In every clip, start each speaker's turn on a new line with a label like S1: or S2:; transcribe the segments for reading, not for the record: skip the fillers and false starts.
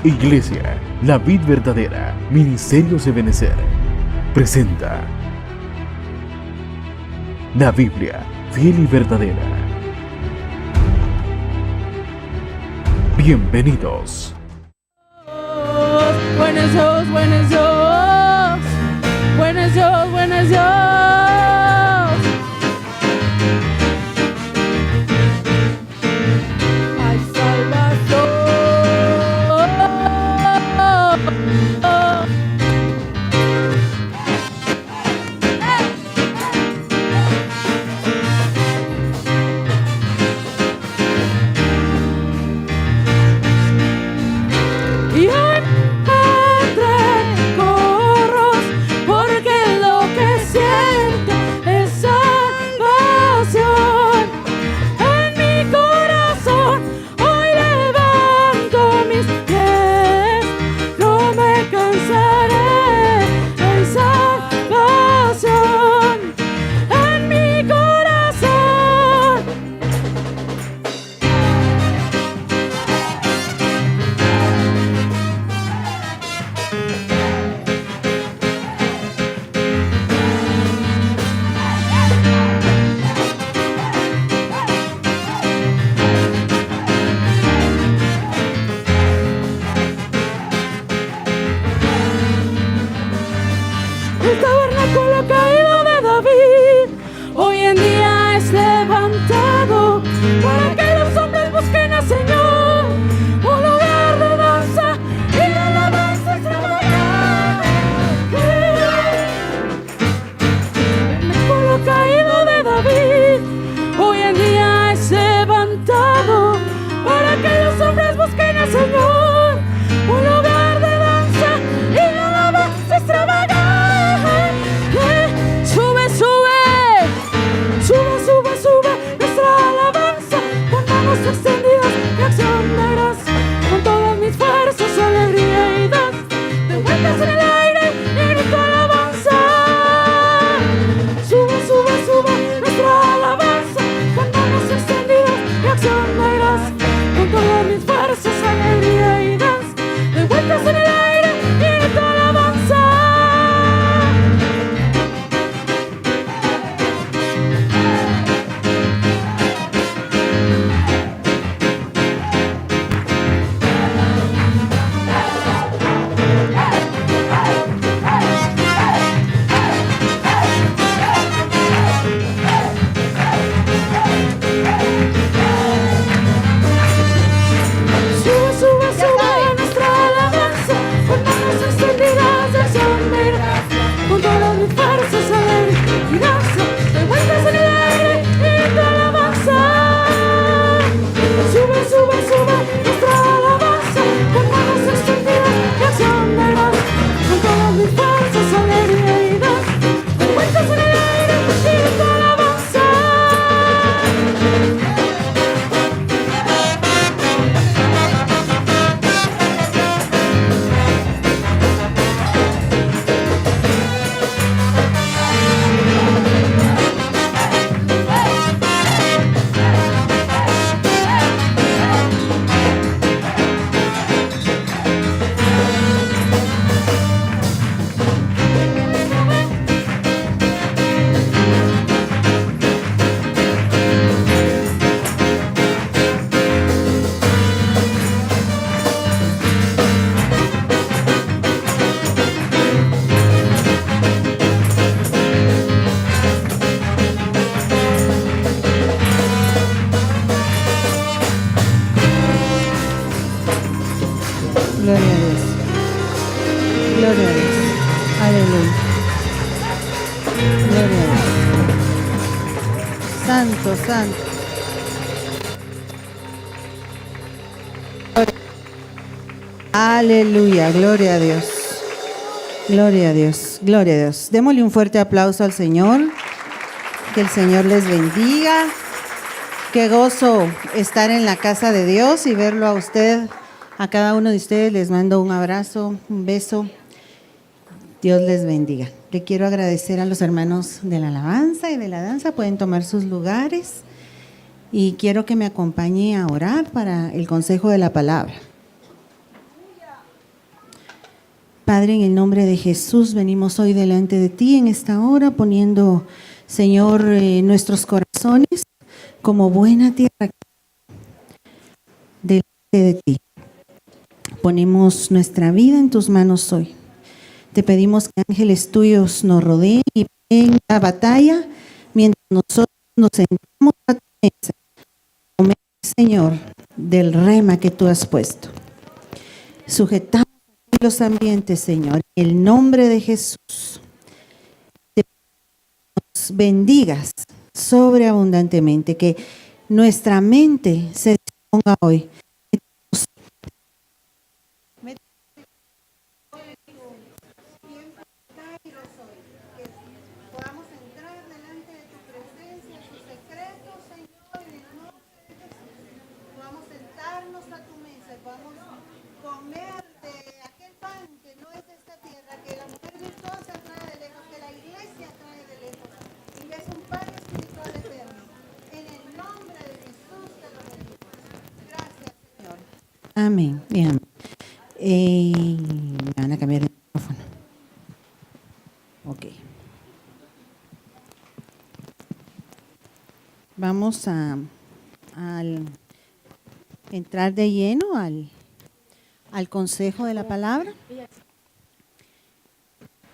S1: Iglesia, la vid verdadera, Ministerios de Benecer, presenta la Biblia, fiel y verdadera. Bienvenidos.
S2: Buenos Dios, buenos Dios, buenos Dios, buenos Dios. Hay salvación. Y hoy entre corros, porque lo que siento es salvación en mi corazón. Hoy levanto mis pies, no me cansaré. Hay salvación en mi corazón. El tabernáculo caído de David hoy en día es levantado para que los hombres busquen al Señor, un lugar de danza y de alabanza extravagante. El tabernáculo caído de David hoy en día es levantado para que los hombres busquen al Señor, un lugar de danza y de alabanza extravagante. Sube, sube, sube, sube, sube nuestra alabanza con manos extendidas y acción de gracia, con todas mis fuerzas, alegría y danza, de vueltas en el aire y grito alabanza. Sube, sube, sube nuestra alabanza con manos extendidas y acción de gracia, con todas mis fuerzas, alegría y danza, de vueltas en el aire y grito alabanza. Sube, sube, sube nuestra alabanza con manos extendidas de acción de gracia, con todas mis fuerzas, alegría y danza, de vueltas en el aire y grito alabanza. Sube, sube, sube nuestra alabanza con manos extendidas de acción de gracia, con todas mis fuerzas, alegría y danza, de vueltas en el aire y grito alabanza.
S3: Gloria a Dios. Gloria a Dios. Aleluya. Gloria a Dios. Santo, santo. Aleluya. Gloria a Dios. Gloria a Dios. Gloria a Dios. Démosle un fuerte aplauso al Señor. Que el Señor les bendiga. Qué gozo estar en la casa de Dios y verlo a usted. A cada uno de ustedes les mando un abrazo, un beso. Dios les bendiga. Le quiero agradecer a los hermanos de la alabanza y de la danza. Pueden tomar sus lugares. Y quiero que me acompañe a orar para el consejo de la palabra. Padre, en el nombre de Jesús, venimos hoy delante de ti en esta hora, poniendo, Señor, nuestros corazones como buena tierra delante de ti. Ponemos nuestra vida en tus manos hoy. Te pedimos que ángeles tuyos nos rodeen y en la batalla mientras nosotros nos sentamos a tu mesa, comer, Señor, del rema que tú has puesto. Sujetamos los ambientes, Señor, en el nombre de Jesús. Te nos bendigas sobreabundantemente, que nuestra mente se disponga hoy. Amén. Bien. Me van a cambiar el micrófono. Ok. Vamos a entrar de lleno al consejo de la palabra.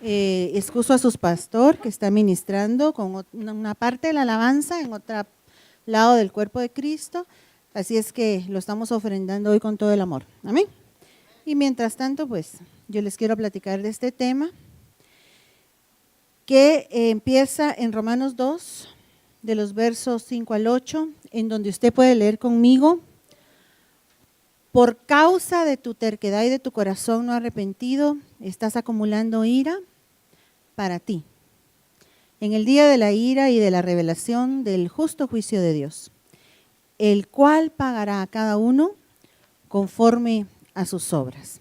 S3: Excuso a su pastor que está ministrando con una parte de la alabanza en otro lado del cuerpo de Cristo. Así es que lo estamos ofrendando hoy con todo el amor. Amén. Y mientras tanto, pues, yo les quiero platicar de este tema que empieza en Romanos 2, de los versos 5 al 8, en donde usted puede leer conmigo: por causa de tu terquedad y de tu corazón no arrepentido, estás acumulando ira para ti, en el día de la ira y de la revelación del justo juicio de Dios, el cual pagará a cada uno conforme a sus obras.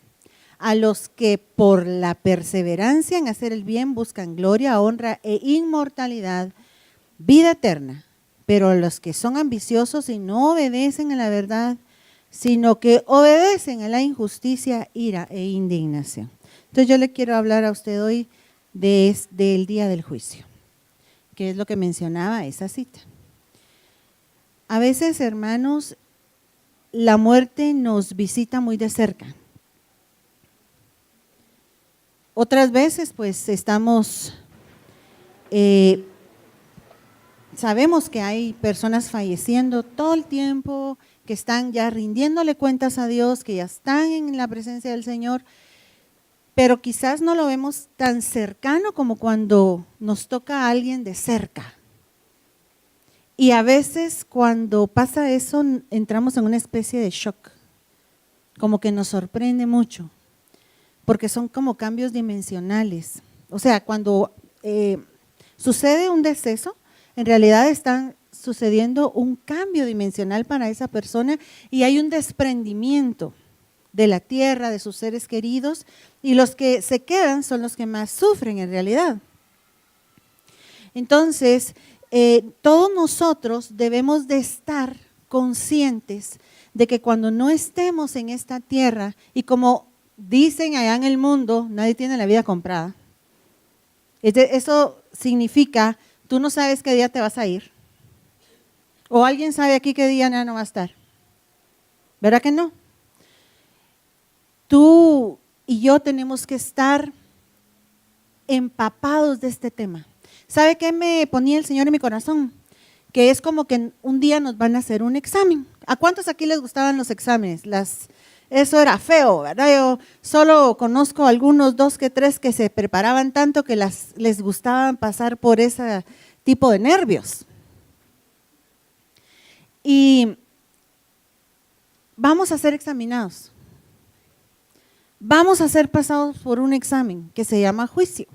S3: A los que por la perseverancia en hacer el bien buscan gloria, honra e inmortalidad, vida eterna, pero a los que son ambiciosos y no obedecen a la verdad, sino que obedecen a la injusticia, ira e indignación. Entonces yo le quiero hablar a usted hoy del día del juicio, que es lo que mencionaba esa cita. A veces, hermanos, la muerte nos visita muy de cerca. Otras veces, pues, sabemos que hay personas falleciendo todo el tiempo, que están ya rindiéndole cuentas a Dios, que ya están en la presencia del Señor, pero quizás no lo vemos tan cercano como cuando nos toca a alguien de cerca. Y a veces cuando pasa eso entramos en una especie de shock, como que nos sorprende mucho, porque son como cambios dimensionales. O sea, cuando sucede un deceso, en realidad está sucediendo un cambio dimensional para esa persona y hay un desprendimiento de la tierra, de sus seres queridos, y los que se quedan son los que más sufren en realidad. Entonces, todos nosotros debemos de estar conscientes de que cuando no estemos en esta tierra, y como dicen allá en el mundo, nadie tiene la vida comprada. Eso significa, tú no sabes qué día te vas a ir. ¿O alguien sabe aquí qué día no va a estar? ¿Verdad que no? Tú y yo tenemos que estar empapados de este tema. ¿Sabe qué me ponía el Señor en mi corazón? Que es como que un día nos van a hacer un examen. ¿A cuántos aquí les gustaban los exámenes? Eso era feo, ¿verdad? Yo solo conozco algunos, 2 que 3 que se preparaban tanto que les gustaba pasar por ese tipo de nervios. Y vamos a ser examinados. Vamos a ser pasados por un examen que se llama juicio.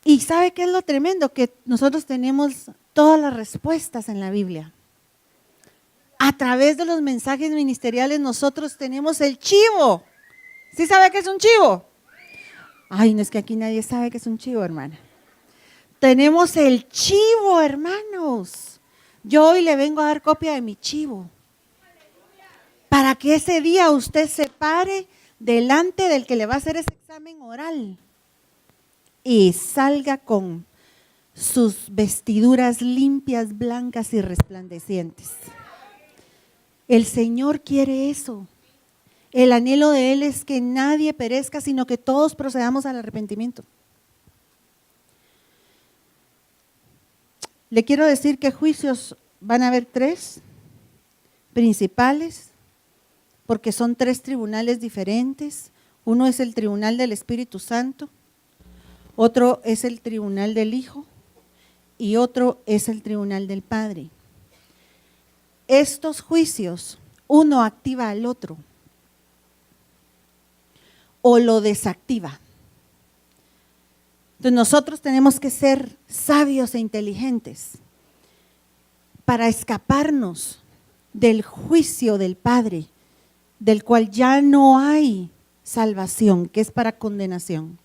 S3: Y ¿sabe qué es lo tremendo? Que nosotros tenemos todas las respuestas en la Biblia. A través de los mensajes ministeriales nosotros tenemos el chivo. ¿Sí sabe qué es un chivo? Ay, no es que aquí nadie sabe qué es un chivo, hermana. Tenemos el chivo, hermanos. Yo hoy le vengo a dar copia de mi chivo. Para que ese día usted se pare delante del que le va a hacer ese examen oral y salga con sus vestiduras limpias, blancas y resplandecientes. El Señor quiere eso. El anhelo de Él es que nadie perezca, sino que todos procedamos al arrepentimiento. Le quiero decir que juicios van a haber 3 principales, porque son 3 tribunales diferentes. Uno es el tribunal del Espíritu Santo, otro es el tribunal del Hijo y otro es el tribunal del Padre. Estos juicios, uno activa al otro o lo desactiva. Entonces nosotros tenemos que ser sabios e inteligentes para escaparnos del juicio del Padre, del cual ya no hay salvación, que es para condenación.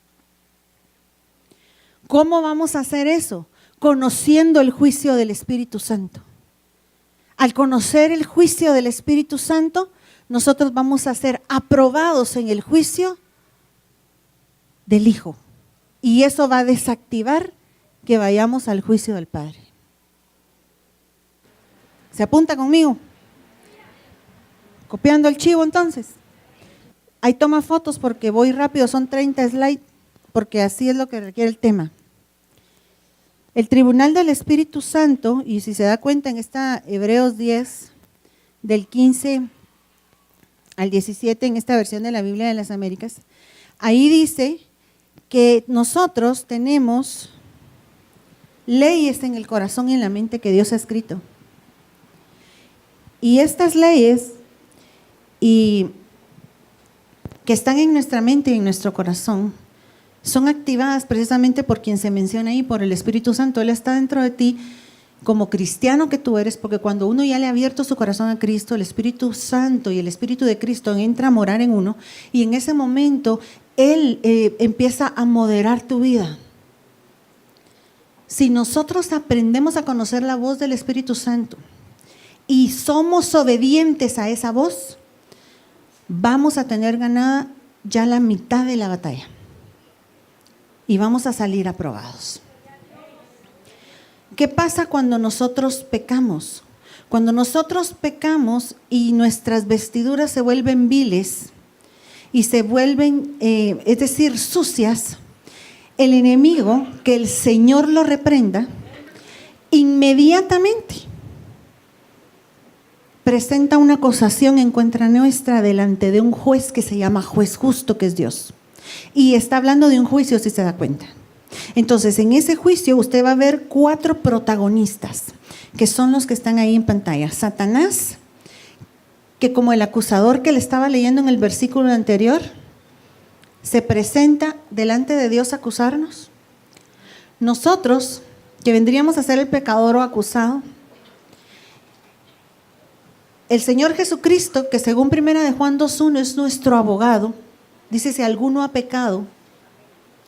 S3: ¿Cómo vamos a hacer eso? Conociendo el juicio del Espíritu Santo. Al conocer el juicio del Espíritu Santo, nosotros vamos a ser aprobados en el juicio del Hijo. Y eso va a desactivar que vayamos al juicio del Padre. ¿Se apunta conmigo? Copiando el chivo entonces. Ahí toma fotos porque voy rápido, son 30 slides, porque así es lo que requiere el tema. El tribunal del Espíritu Santo, y si se da cuenta en esta Hebreos 10, del 15 al 17, en esta versión de la Biblia de las Américas, ahí dice que nosotros tenemos leyes en el corazón y en la mente que Dios ha escrito. Y estas leyes que están en nuestra mente y en nuestro corazón son activadas precisamente por quien se menciona ahí, por el Espíritu Santo. Él está dentro de ti como cristiano que tú eres, porque cuando uno ya le ha abierto su corazón a Cristo, el Espíritu Santo y el Espíritu de Cristo entra a morar en uno, y en ese momento Él empieza a moderar tu vida. Si nosotros aprendemos a conocer la voz del Espíritu Santo y somos obedientes a esa voz, vamos a tener ganada ya la mitad de la batalla y vamos a salir aprobados. ¿Qué pasa cuando nosotros pecamos? Cuando nosotros pecamos y nuestras vestiduras se vuelven viles y se vuelven, es decir, sucias, el enemigo, que el Señor lo reprenda, inmediatamente presenta una acusación en contra nuestra delante de un juez que se llama juez justo, que es Dios. Y está hablando de un juicio, si se da cuenta. Entonces, en ese juicio usted va a ver 4 protagonistas, que son los que están ahí en pantalla. Satanás, que como el acusador que le estaba leyendo en el versículo anterior, se presenta delante de Dios a acusarnos. Nosotros, que vendríamos a ser el pecador o acusado, el Señor Jesucristo, que según 1 de Juan 2:1 es nuestro abogado, dice: si alguno ha pecado,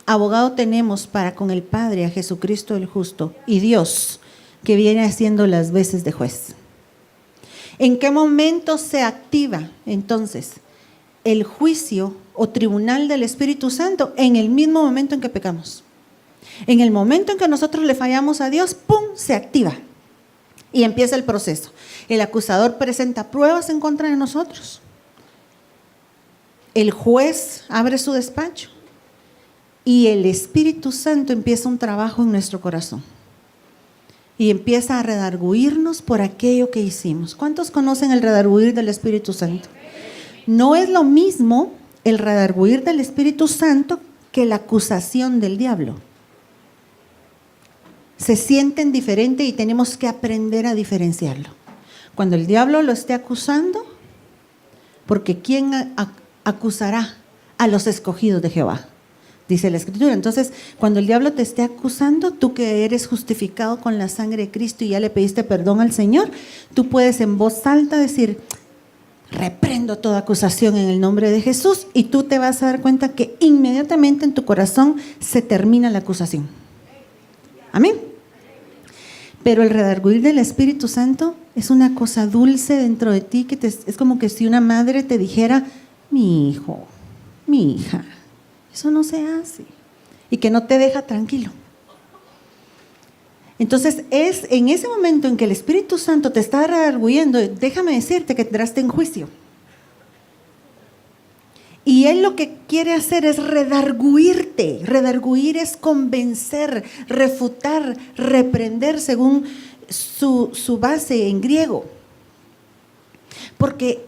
S3: abogado tenemos para con el Padre, a Jesucristo el justo, y Dios, que viene haciendo las veces de juez. ¿En qué momento se activa entonces el juicio o tribunal del Espíritu Santo? En el mismo momento en que pecamos. En el momento en que nosotros le fallamos a Dios, ¡pum!, se activa y empieza el proceso. El acusador presenta pruebas en contra de nosotros. El juez abre su despacho y el Espíritu Santo empieza un trabajo en nuestro corazón y empieza a redarguirnos por aquello que hicimos. ¿Cuántos conocen el redarguir del Espíritu Santo? No es lo mismo el redarguir del Espíritu Santo que la acusación del diablo. Se sienten diferente y tenemos que aprender a diferenciarlo. Cuando el diablo lo esté acusando, porque ¿quién acusará a los escogidos de Jehová? Dice la Escritura. Entonces, cuando el diablo te esté acusando, tú que eres justificado con la sangre de Cristo y ya le pediste perdón al Señor, tú puedes en voz alta decir: reprendo toda acusación en el nombre de Jesús, y tú te vas a dar cuenta que inmediatamente en tu corazón se termina la acusación. Amén. Pero el redarguir del Espíritu Santo es una cosa dulce dentro de ti, que es como que si una madre te dijera: mi hijo, mi hija, eso no se hace. Y que no te deja tranquilo. Entonces es en ese momento en que el Espíritu Santo te está redarguyendo, déjame decirte que entraste en juicio. Y Él lo que quiere hacer es redarguirte. Redarguir es convencer, refutar, reprender según su base en griego. Porque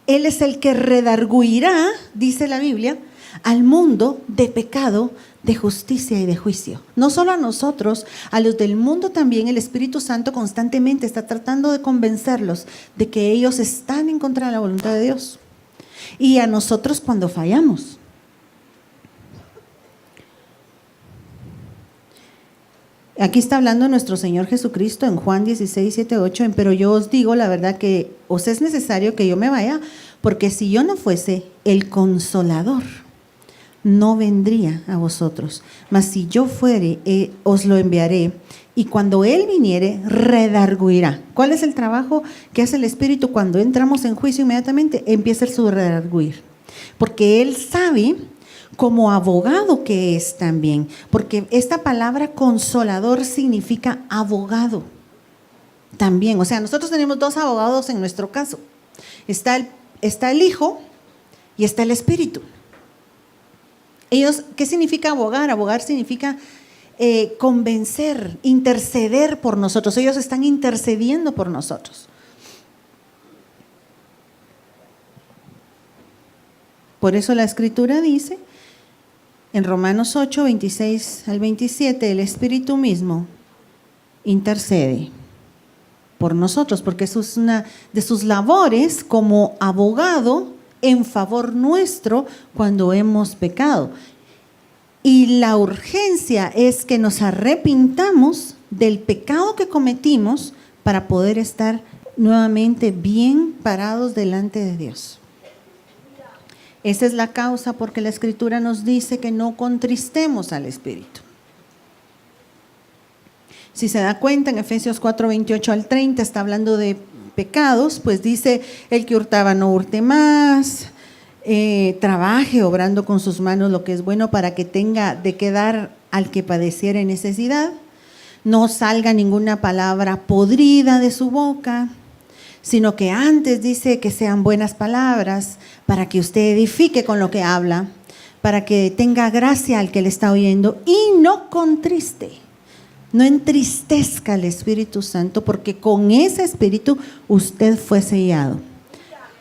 S3: Él es el que redarguirá, dice la Biblia, al mundo de pecado, de justicia y de juicio. No solo a nosotros, a los del mundo también el Espíritu Santo constantemente está tratando de convencerlos de que ellos están en contra de la voluntad de Dios. Y a nosotros cuando fallamos. Aquí está hablando nuestro Señor Jesucristo en Juan 16, 7, 8, pero yo os digo la verdad que os es necesario que yo me vaya, porque si yo no fuese, el Consolador no vendría a vosotros, mas si yo fuere, os lo enviaré, y cuando Él viniere, redarguirá. ¿Cuál es el trabajo que hace el Espíritu cuando entramos en juicio inmediatamente? Empieza su redarguir, porque Él sabe, como abogado que es también, porque esta palabra consolador significa abogado también. O sea, nosotros tenemos dos abogados en nuestro caso. Está el Hijo y está el Espíritu. Ellos, ¿qué significa abogar? Abogar significa convencer, interceder por nosotros. Ellos están intercediendo por nosotros. Por eso la Escritura dice en Romanos 8, 26 al 27, el Espíritu mismo intercede por nosotros, porque eso es una de sus labores como abogado en favor nuestro cuando hemos pecado. Y la urgencia es que nos arrepintamos del pecado que cometimos para poder estar nuevamente bien parados delante de Dios. Esa es la causa porque la Escritura nos dice que no contristemos al Espíritu. Si se da cuenta, en Efesios 4, 28 al 30 está hablando de pecados, pues dice: el que hurtaba no hurte más, trabaje obrando con sus manos lo que es bueno para que tenga de qué dar al que padeciere necesidad, no salga ninguna palabra podrida de su boca, sino que antes dice que sean buenas palabras para que usted edifique con lo que habla, para que tenga gracia al que le está oyendo y no contriste, no entristezca al Espíritu Santo, porque con ese Espíritu usted fue sellado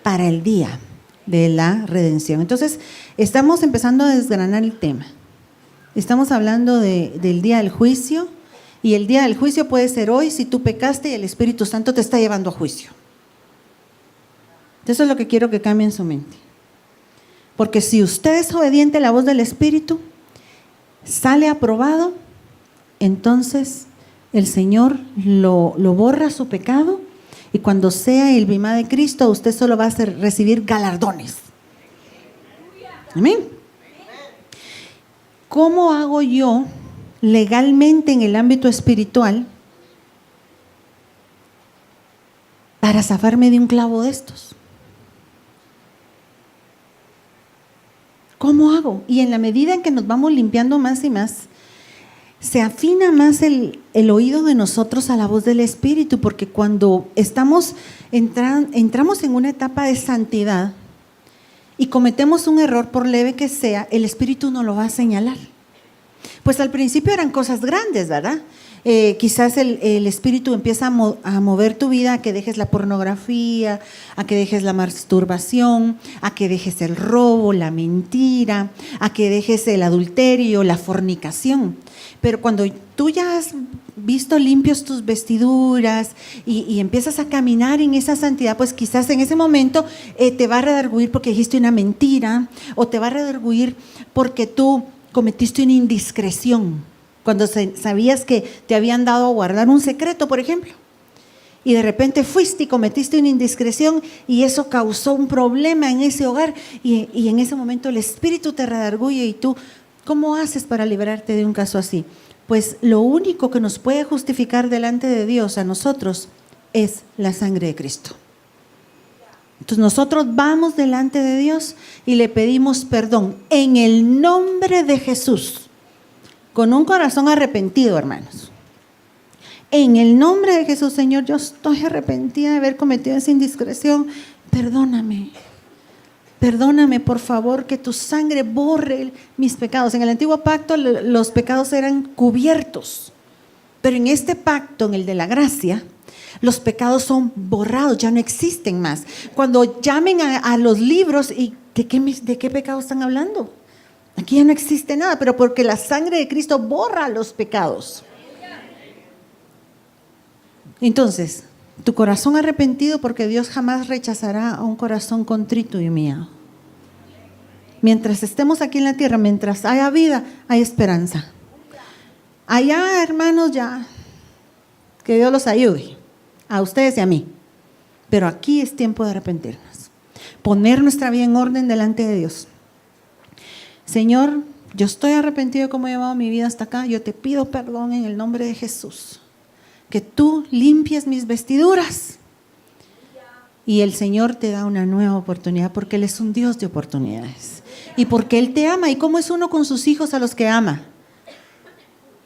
S3: para el día de la redención. Entonces, estamos empezando a desgranar el tema. Estamos hablando del día del juicio, y el día del juicio puede ser hoy si tú pecaste y el Espíritu Santo te está llevando a juicio. Eso es lo que quiero que cambie en su mente. Porque si usted es obediente a la voz del Espíritu, sale aprobado, entonces el Señor lo borra su pecado, y cuando sea el bimá de Cristo, usted solo va a recibir galardones. Amén. ¿Cómo hago yo legalmente en el ámbito espiritual para zafarme de un clavo de estos? ¿Cómo hago? Y en la medida en que nos vamos limpiando más y más, se afina más el oído de nosotros a la voz del Espíritu, porque cuando entramos en una etapa de santidad y cometemos un error, por leve que sea, el Espíritu nos lo va a señalar. Pues al principio eran cosas grandes, ¿verdad? Quizás el Espíritu empieza a mover tu vida, a que dejes la pornografía, a que dejes la masturbación, a que dejes el robo, la mentira, a que dejes el adulterio, la fornicación. Pero cuando tú ya has visto limpios tus vestiduras y empiezas a caminar en esa santidad, pues quizás en ese momento te va a redarguir porque dijiste una mentira, o te va a redarguir porque tú cometiste una indiscreción, cuando sabías que te habían dado a guardar un secreto, por ejemplo, y de repente fuiste y cometiste una indiscreción y eso causó un problema en ese hogar, y en ese momento el Espíritu te redarguye, y tú, ¿cómo haces para librarte de un caso así? Pues lo único que nos puede justificar delante de Dios a nosotros es la sangre de Cristo. Entonces nosotros vamos delante de Dios y le pedimos perdón en el nombre de Jesús, con un corazón arrepentido, hermanos. En el nombre de Jesús, Señor, yo estoy arrepentida de haber cometido esa indiscreción. Perdóname. Perdóname, por favor, que tu sangre borre mis pecados. En el antiguo pacto los pecados eran cubiertos, pero en este pacto, en el de la gracia, los pecados son borrados, ya no existen más. Cuando llamen a los libros, ¿y de qué pecado están hablando? Aquí ya no existe nada, pero porque la sangre de Cristo borra los pecados. Entonces, tu corazón arrepentido, porque Dios jamás rechazará a un corazón contrito y humillado. Mientras estemos aquí en la tierra, mientras haya vida, hay esperanza. Allá, hermanos, ya, que Dios los ayude, a ustedes y a mí. Pero aquí es tiempo de arrepentirnos, poner nuestra vida en orden delante de Dios. Señor, yo estoy arrepentido de cómo he llevado mi vida hasta acá. Yo te pido perdón en el nombre de Jesús. Que tú limpies mis vestiduras. Y el Señor te da una nueva oportunidad, porque Él es un Dios de oportunidades. Y porque Él te ama. ¿Y cómo es uno con sus hijos a los que ama?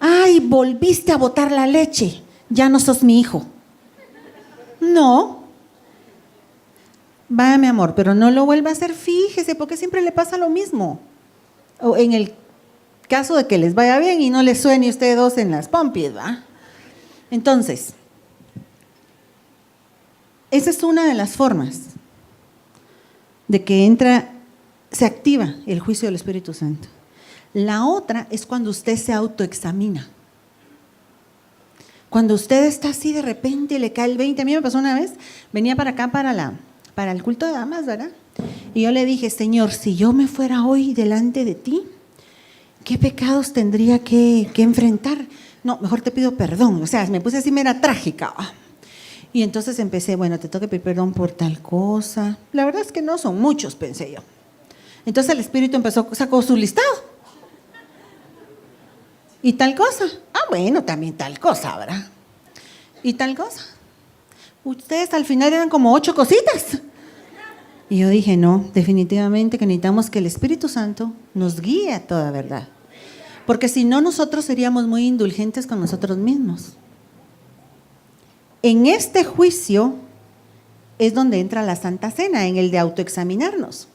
S3: Ay, volviste a botar la leche, ya no sos mi hijo. No. Vaya, mi amor, pero no lo vuelva a hacer, fíjese, porque siempre le pasa lo mismo. O en el caso de que les vaya bien y no les suene ustedes dos en las pompis, ¿va? Entonces, esa es una de las formas de que se activa el juicio del Espíritu Santo. La otra es cuando usted se autoexamina. Cuando usted está así, de repente le cae el 20. A mí me pasó una vez, venía para acá para el culto de damas, ¿verdad? Y yo le dije, Señor, si yo me fuera hoy delante de ti, ¿qué pecados tendría que enfrentar? No, mejor te pido perdón. O sea, me puse así mera trágica. Y entonces empecé, bueno, te tengo que pedir perdón por tal cosa. La verdad es que no son muchos, pensé yo. Entonces el Espíritu sacó su listado. Y tal cosa. Ah, bueno, también tal cosa, ¿verdad? Y tal cosa. Ustedes al final eran como 8 cositas. Y yo dije, no, definitivamente que necesitamos que el Espíritu Santo nos guíe a toda verdad. Porque si no, nosotros seríamos muy indulgentes con nosotros mismos. En este juicio es donde entra la Santa Cena, en el de autoexaminarnos.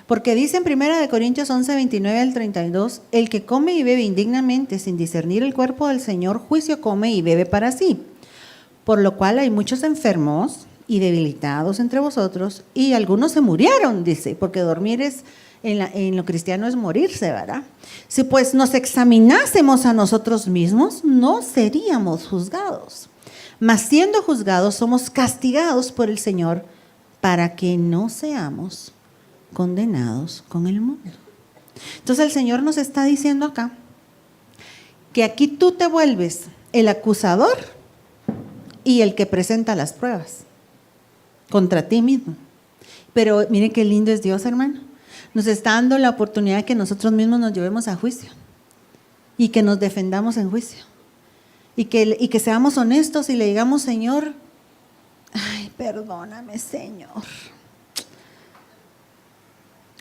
S3: Porque dice en 1 Corintios 11, 29 al 32, el que come y bebe indignamente sin discernir el cuerpo del Señor, juicio come y bebe para sí. Por lo cual hay muchos enfermos y debilitados entre vosotros, y algunos se murieron, dice, porque dormir en lo cristiano es morirse, ¿verdad? Si pues nos examinásemos a nosotros mismos, no seríamos juzgados. Mas siendo juzgados, somos castigados por el Señor para que no seamos condenados con el mundo. Entonces el Señor nos está diciendo acá que aquí tú te vuelves el acusador y el que presenta las pruebas contra ti mismo. Pero miren qué lindo es Dios, hermano. Nos está dando la oportunidad de que nosotros mismos nos llevemos a juicio y que nos defendamos en juicio y que seamos honestos y le digamos, Señor, ay, perdóname, Señor.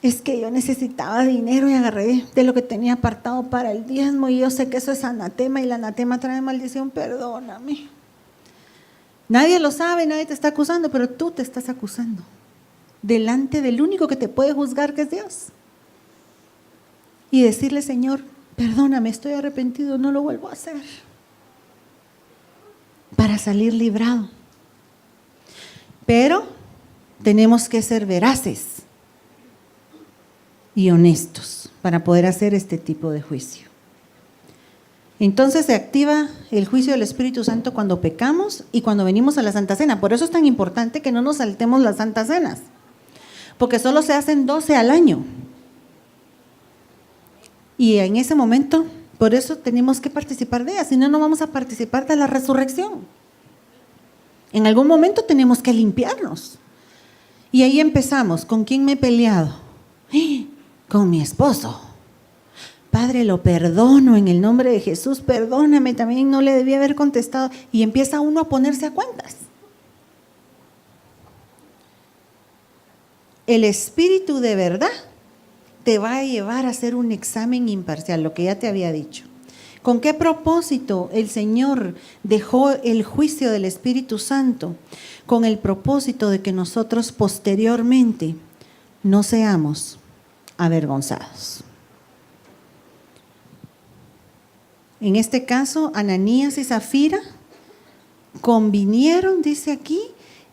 S3: Es que yo necesitaba dinero y agarré de lo que tenía apartado para el diezmo y yo sé que eso es anatema y la anatema trae maldición, perdóname. Nadie lo sabe, nadie te está acusando, pero tú te estás acusando delante del único que te puede juzgar, que es Dios. Y decirle, Señor, perdóname, estoy arrepentido, no lo vuelvo a hacer. Para salir librado. Pero tenemos que ser veraces y honestos para poder hacer este tipo de juicio. Entonces se activa el juicio del Espíritu Santo cuando pecamos y cuando venimos a la Santa Cena. Por eso es tan importante que no nos saltemos las Santas Cenas, porque solo se hacen 12 al año. Y en ese momento, por eso tenemos que participar de ellas, si no, no vamos a participar de la resurrección. En algún momento tenemos que limpiarnos. Y ahí empezamos, ¿con quién me he peleado? Con mi esposo. Padre, lo perdono en el nombre de Jesús, perdóname, también no le debí haber contestado. Y empieza uno a ponerse a cuentas. el Espíritu de verdad te va a llevar a hacer un examen imparcial, lo que ya te había dicho. ¿Con qué propósito el Señor dejó el juicio del Espíritu Santo? Con el propósito de que nosotros posteriormente no seamos avergonzados. En este caso, Ananías y Zafira convinieron, dice aquí,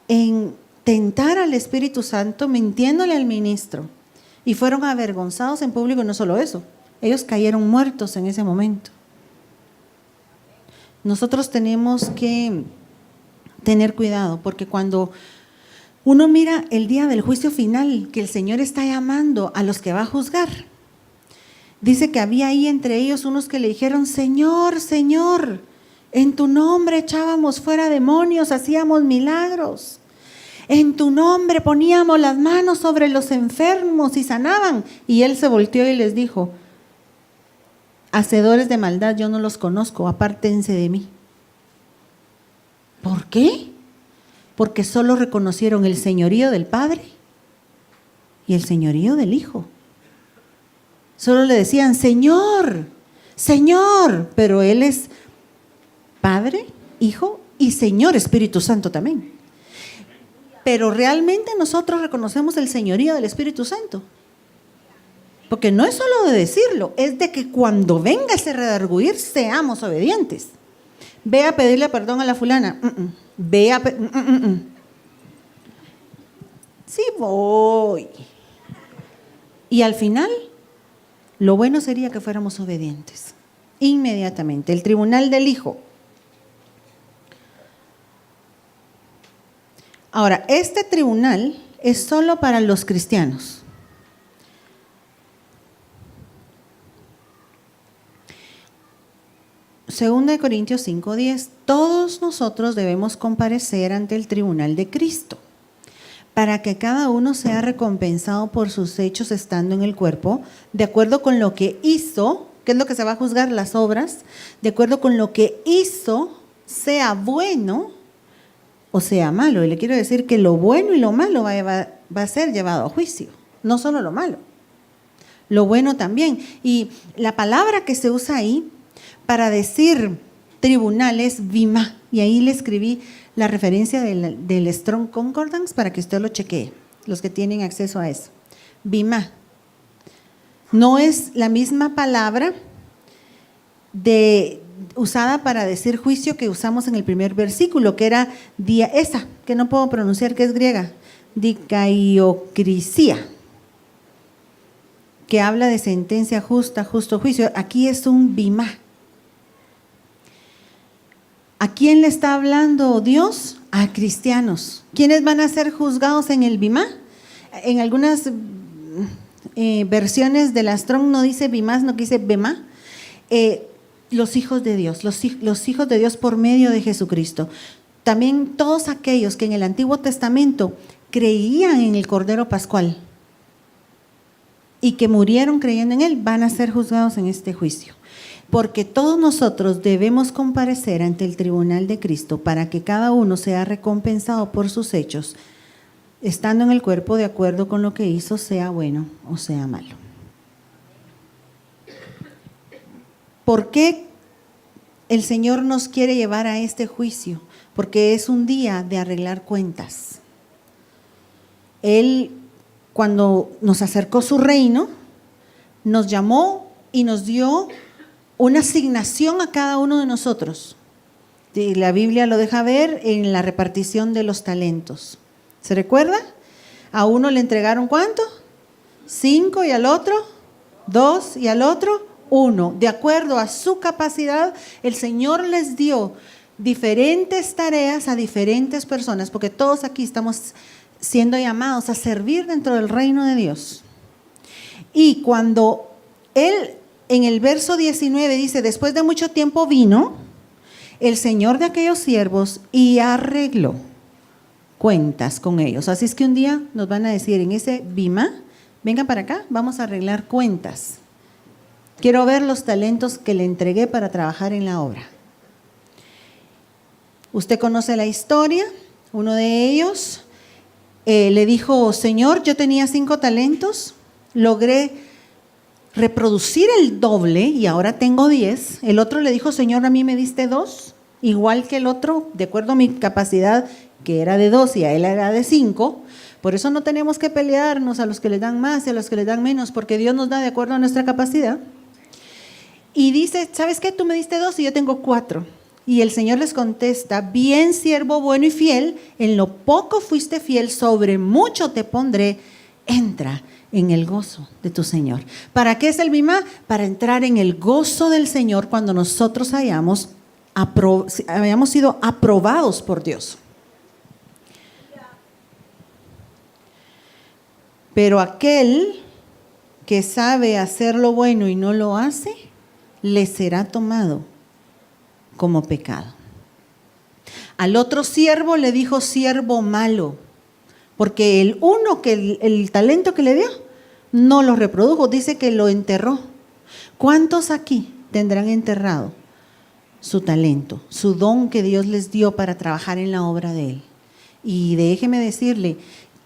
S3: en tentar al Espíritu Santo mintiéndole al ministro, y fueron avergonzados en público. Y no solo eso, ellos cayeron muertos en ese momento. Nosotros tenemos que tener cuidado, porque cuando uno mira el día del juicio final, que el Señor está llamando a los que va a juzgar, dice que había ahí entre ellos unos que le dijeron: Señor, Señor, en tu nombre echábamos fuera demonios, hacíamos milagros. En tu nombre poníamos las manos sobre los enfermos y sanaban. Y él se volteó y les dijo: hacedores de maldad, yo no los conozco, apártense de mí. ¿Por qué? Porque solo reconocieron el señorío del Padre y el señorío del Hijo. Solo le decían: Señor, Señor, pero Él es Padre, Hijo y Señor Espíritu Santo también. Pero realmente nosotros reconocemos el señorío del Espíritu Santo. Porque no es solo de decirlo, es de que cuando venga ese redarguir seamos obedientes. Ve a pedirle perdón a la fulana. Ve a Sí voy. Y al final, lo bueno sería que fuéramos obedientes. Inmediatamente. El tribunal del Hijo. Ahora, este tribunal es solo para los cristianos. Segunda de Corintios 5:10, todos nosotros debemos comparecer ante el tribunal de Cristo, para que cada uno sea recompensado por sus hechos estando en el cuerpo, de acuerdo con lo que hizo, que es lo que se va a juzgar, las obras, de acuerdo con lo que hizo, sea bueno o sea malo. Y le quiero decir que lo bueno y lo malo va a ser llevado a juicio, no solo lo malo, lo bueno también. Y la palabra que se usa ahí para decir tribunal es bimá, y ahí le escribí la referencia del Strong Concordance para que usted lo chequee, los que tienen acceso a eso. Bimá no es la misma palabra usada para decir juicio que usamos en el primer versículo, que era esa, que no puedo pronunciar, que es griega, dikaiokrisía, que habla de sentencia justa, justo juicio. Aquí es un bimá. ¿A quién le está hablando Dios? A cristianos. ¿Quiénes van a ser juzgados en el bimá? En algunas versiones de la Strong no dice bimás, no dice bemá. Los hijos de Dios, los hijos de Dios por medio de Jesucristo. También todos aquellos que en el Antiguo Testamento creían en el Cordero Pascual y que murieron creyendo en Él, van a ser juzgados en este juicio. Porque todos nosotros debemos comparecer ante el tribunal de Cristo para que cada uno sea recompensado por sus hechos, estando en el cuerpo de acuerdo con lo que hizo, sea bueno o sea malo. ¿Por qué el Señor nos quiere llevar a este juicio? Porque es un día de arreglar cuentas. Él, cuando nos acercó su reino, nos llamó y nos dio una asignación a cada uno de nosotros. Y la Biblia lo deja ver en la repartición de los talentos. ¿Se recuerda? A uno le entregaron ¿cuánto? 5, y al otro 2, y al otro 1. De acuerdo a su capacidad, el Señor les dio diferentes tareas a diferentes personas, porque todos aquí estamos siendo llamados a servir dentro del reino de Dios. Y cuando Él, en el verso 19 dice: después de mucho tiempo vino el Señor de aquellos siervos y arregló cuentas con ellos. Así es que un día nos van a decir en ese bimá: vengan para acá, vamos a arreglar cuentas. Quiero ver los talentos que le entregué para trabajar en la obra. Usted conoce la historia. Uno de ellos le dijo, Señor, yo tenía 5 talentos, logré reproducir el doble y ahora tengo 10. El otro le dijo, Señor, a mí me diste 2, igual que el otro, de acuerdo a mi capacidad, que era de 2 y a él era de 5. Por eso no tenemos que pelearnos a los que les dan más y a los que les dan menos, porque Dios nos da de acuerdo a nuestra capacidad. Y dice, ¿sabes qué? Tú me diste 2 y yo tengo 4. Y el Señor les contesta, bien siervo bueno y fiel, en lo poco fuiste fiel, sobre mucho te pondré, entra en el gozo de tu Señor. ¿Para qué es el bimá? Para entrar en el gozo del Señor cuando nosotros hayamos sido aprobados por Dios. Pero aquel que sabe hacer lo bueno y no lo hace, le será tomado como pecado. Al otro siervo le dijo siervo malo, porque el talento que le dio no lo reprodujo, dice que lo enterró. ¿Cuántos aquí tendrán enterrado su talento, su don que Dios les dio para trabajar en la obra de Él? Y déjeme decirle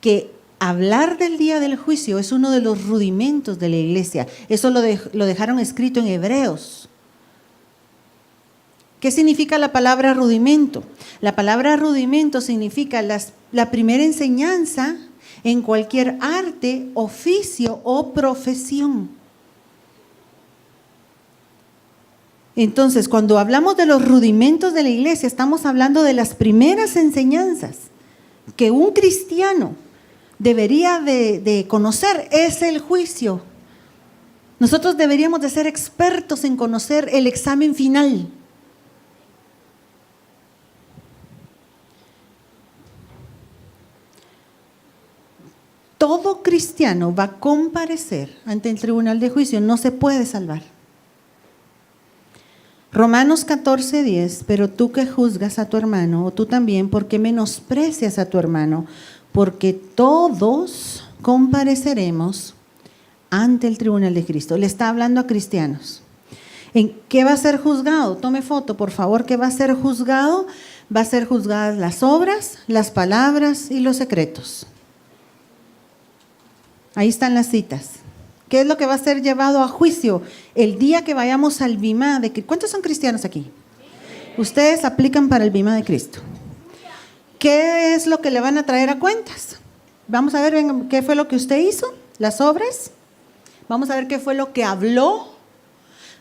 S3: que hablar del día del juicio es uno de los rudimentos de la iglesia. Eso lo dejaron escrito en Hebreos. ¿Qué significa la palabra rudimento? La palabra rudimento significa la primera enseñanza en cualquier arte, oficio o profesión. Entonces, cuando hablamos de los rudimentos de la iglesia, estamos hablando de las primeras enseñanzas que un cristiano debería de conocer. Es el juicio. Nosotros deberíamos de ser expertos en conocer el examen final. Todo cristiano va a comparecer ante el tribunal de juicio, no se puede salvar. Romanos 14:10, pero tú que juzgas a tu hermano, o tú también, ¿por qué menosprecias a tu hermano? Porque todos compareceremos ante el tribunal de Cristo. Le está hablando a cristianos. ¿En qué va a ser juzgado? Tome foto, por favor. ¿Qué va a ser juzgado? Va a ser juzgadas las obras, las palabras y los secretos. Ahí están las citas. ¿Qué es lo que va a ser llevado a juicio el día que vayamos al bimá de Cristo? ¿Cuántos son cristianos aquí? Ustedes aplican para el bimá de Cristo. ¿Qué es lo que le van a traer a cuentas? Vamos a ver qué fue lo que usted hizo, las obras. Vamos a ver qué fue lo que habló,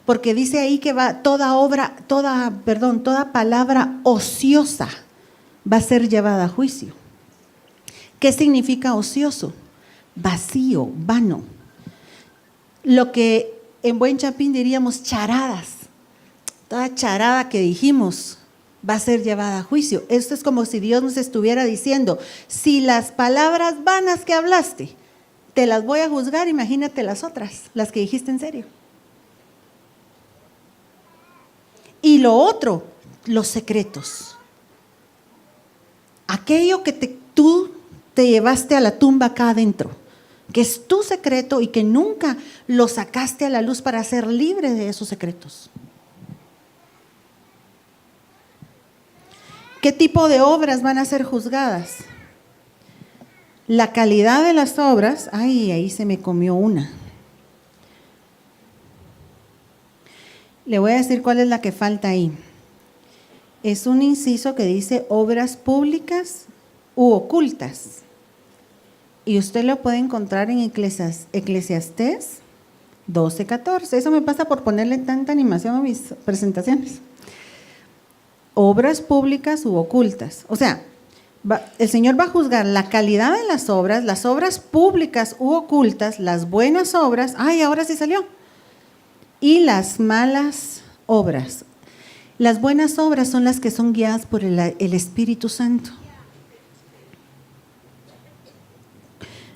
S3: porque dice ahí que va toda palabra ociosa va a ser llevada a juicio. ¿Qué significa ocioso? Vacío, vano. Lo que en buen chapín diríamos charadas. Toda charada que dijimos va a ser llevada a juicio. Esto es como si Dios nos estuviera diciendo, si las palabras vanas que hablaste, te las voy a juzgar, imagínate las otras, las que dijiste en serio. Y lo otro, los secretos. Aquello que tú te llevaste a la tumba acá adentro, que es tu secreto y que nunca lo sacaste a la luz para ser libre de esos secretos. ¿Qué tipo de obras van a ser juzgadas? La calidad de las obras, ahí se me comió una. Le voy a decir cuál es la que falta ahí. Es un inciso que dice obras públicas u ocultas. Y usted lo puede encontrar en Eclesiastés 12:14. Eso me pasa por ponerle tanta animación a mis presentaciones. Obras públicas u ocultas. O sea, el Señor va a juzgar la calidad de las obras públicas u ocultas, las buenas obras, ahora sí salió, y las malas obras. Las buenas obras son las que son guiadas por el Espíritu Santo.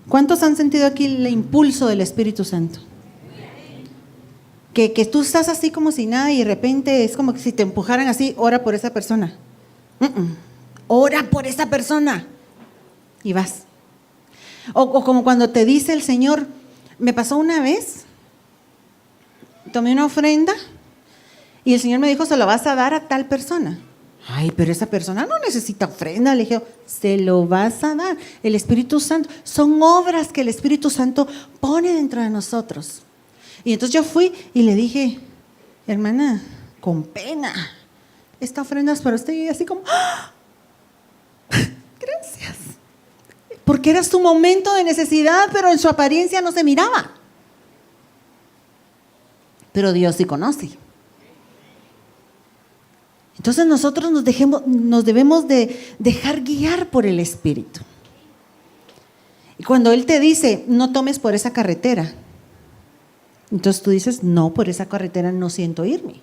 S3: ¿Cuántos han sentido aquí el impulso del Espíritu Santo? Que tú estás así como si nada y de repente es como que si te empujaran así, ora por esa persona. Ora por esa persona. Y vas. O como cuando te dice el Señor, me pasó una vez, tomé una ofrenda y el Señor me dijo, se lo vas a dar a tal persona. Ay, pero esa persona no necesita ofrenda. Le dije, se lo vas a dar. El Espíritu Santo, son obras que el Espíritu Santo pone dentro de nosotros. Y entonces yo fui y le dije, hermana, con pena, esta ofrenda es para usted. Y así como, ¡ah! Gracias. Porque era su momento de necesidad, pero en su apariencia no se miraba. Pero Dios sí conoce. Entonces nosotros nos debemos de dejar guiar por el Espíritu. Y cuando Él te dice, no tomes por esa carretera, entonces tú dices, no, por esa carretera no siento irme.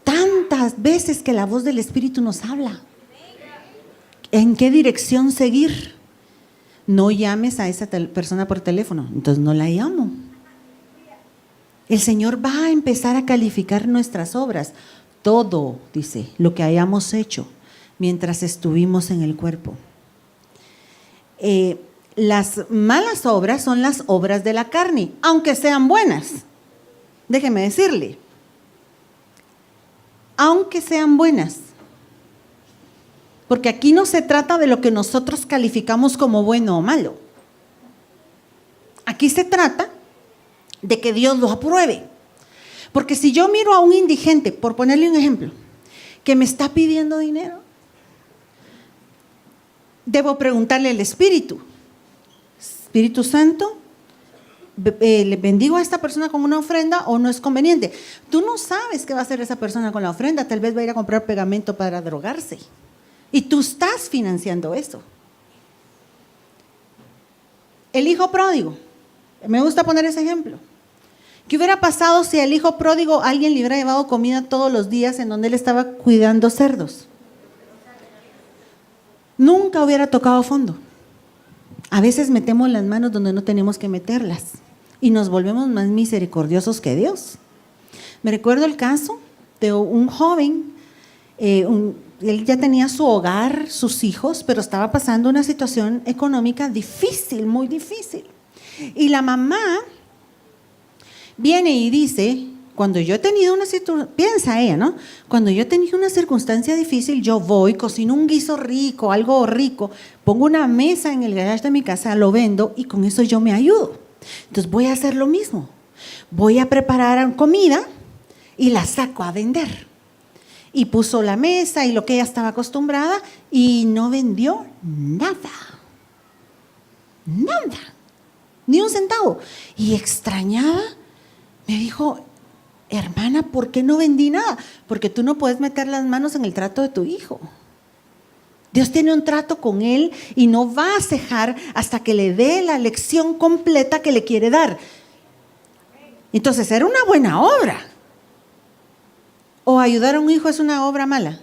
S3: Tantas veces que la voz del Espíritu nos habla. ¿En qué dirección seguir? No llames a esa persona por teléfono, entonces no la llamo. El Señor va a empezar a calificar nuestras obras. Todo, dice, lo que hayamos hecho mientras estuvimos en el cuerpo. Las malas obras son las obras de la carne, aunque sean buenas. Déjeme decirle, aunque sean buenas. Porque aquí no se trata de lo que nosotros calificamos como bueno o malo. Aquí se trata de que Dios lo apruebe. Porque si yo miro a un indigente, por ponerle un ejemplo, que me está pidiendo dinero, debo preguntarle al Espíritu Santo, ¿le bendigo a esta persona con una ofrenda o no es conveniente? Tú no sabes qué va a hacer esa persona con la ofrenda, tal vez va a ir a comprar pegamento para drogarse. Y tú estás financiando eso. El hijo pródigo, me gusta poner ese ejemplo. ¿Qué hubiera pasado si al hijo pródigo alguien le hubiera llevado comida todos los días en donde él estaba cuidando cerdos? Nunca hubiera tocado fondo. A veces metemos las manos donde no tenemos que meterlas y nos volvemos más misericordiosos que Dios. Me recuerdo el caso de un joven, él ya tenía su hogar, sus hijos, pero estaba pasando una situación económica difícil, muy difícil. Y la mamá viene y dice, cuando yo he tenido una situación, piensa ella, ¿no? Cuando yo he tenido una circunstancia difícil, yo voy, cocino un guiso rico, algo rico, pongo una mesa en el garage de mi casa, lo vendo y con eso yo me ayudo. Entonces voy a hacer lo mismo. Voy a preparar comida y la saco a vender. Y puso la mesa y lo que ella estaba acostumbrada y no vendió nada. Nada. Ni un centavo. Y extrañada, me dijo, hermana, ¿por qué no vendí nada? Porque tú no puedes meter las manos en el trato de tu hijo. Dios tiene un trato con él y no va a cejar hasta que le dé la lección completa que le quiere dar. Entonces, era una buena obra. O ayudar a un hijo es una obra mala.